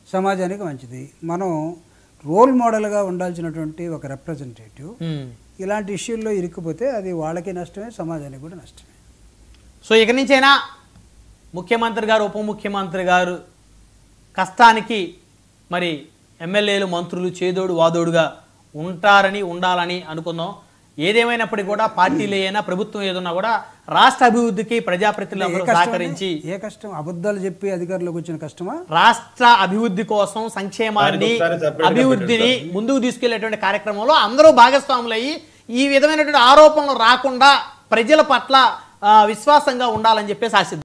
B: సమాజానికి మంచిది. మనం రోల్ మోడల్గా ఉండాల్సినటువంటి ఒక రిప్రజెంటేటివ్ ఇలాంటి ఇష్యూల్లో ఇరుక్కుపోతే అది వాళ్ళకి నష్టమే, సమాజానికి కూడా నష్టమే.
A: సో ఇక నుంచైనా ముఖ్యమంత్రి గారు, ఉప ముఖ్యమంత్రి గారు కష్టానికి మరి ఎమ్మెల్యేలు మంత్రులు చేదోడు వాదోడుగా ఉండాలని అనుకుందాం. ఏదేమైనప్పటికీ కూడా పార్టీలు అయినా ప్రభుత్వం ఏదన్నా కూడా రాష్ట్ర అభివృద్ధికి ప్రజాప్రతినిధులు సహకరించి,
B: ఏ కష్టం అబద్ధాలు చెప్పి అధికారంలోకి వచ్చిన కష్టమా,
A: రాష్ట్ర అభివృద్ధి కోసం సంక్షేమాన్ని అభివృద్ధిని ముందుకు తీసుకెళ్లేటువంటి కార్యక్రమంలో అందరూ భాగస్వాములయ్యి ఈ విధమైనటువంటి ఆరోపణలు రాకుండా ప్రజల పట్ల విశ్వాసంగా ఉండాలని చెప్పేసి ఆశిద్దాం.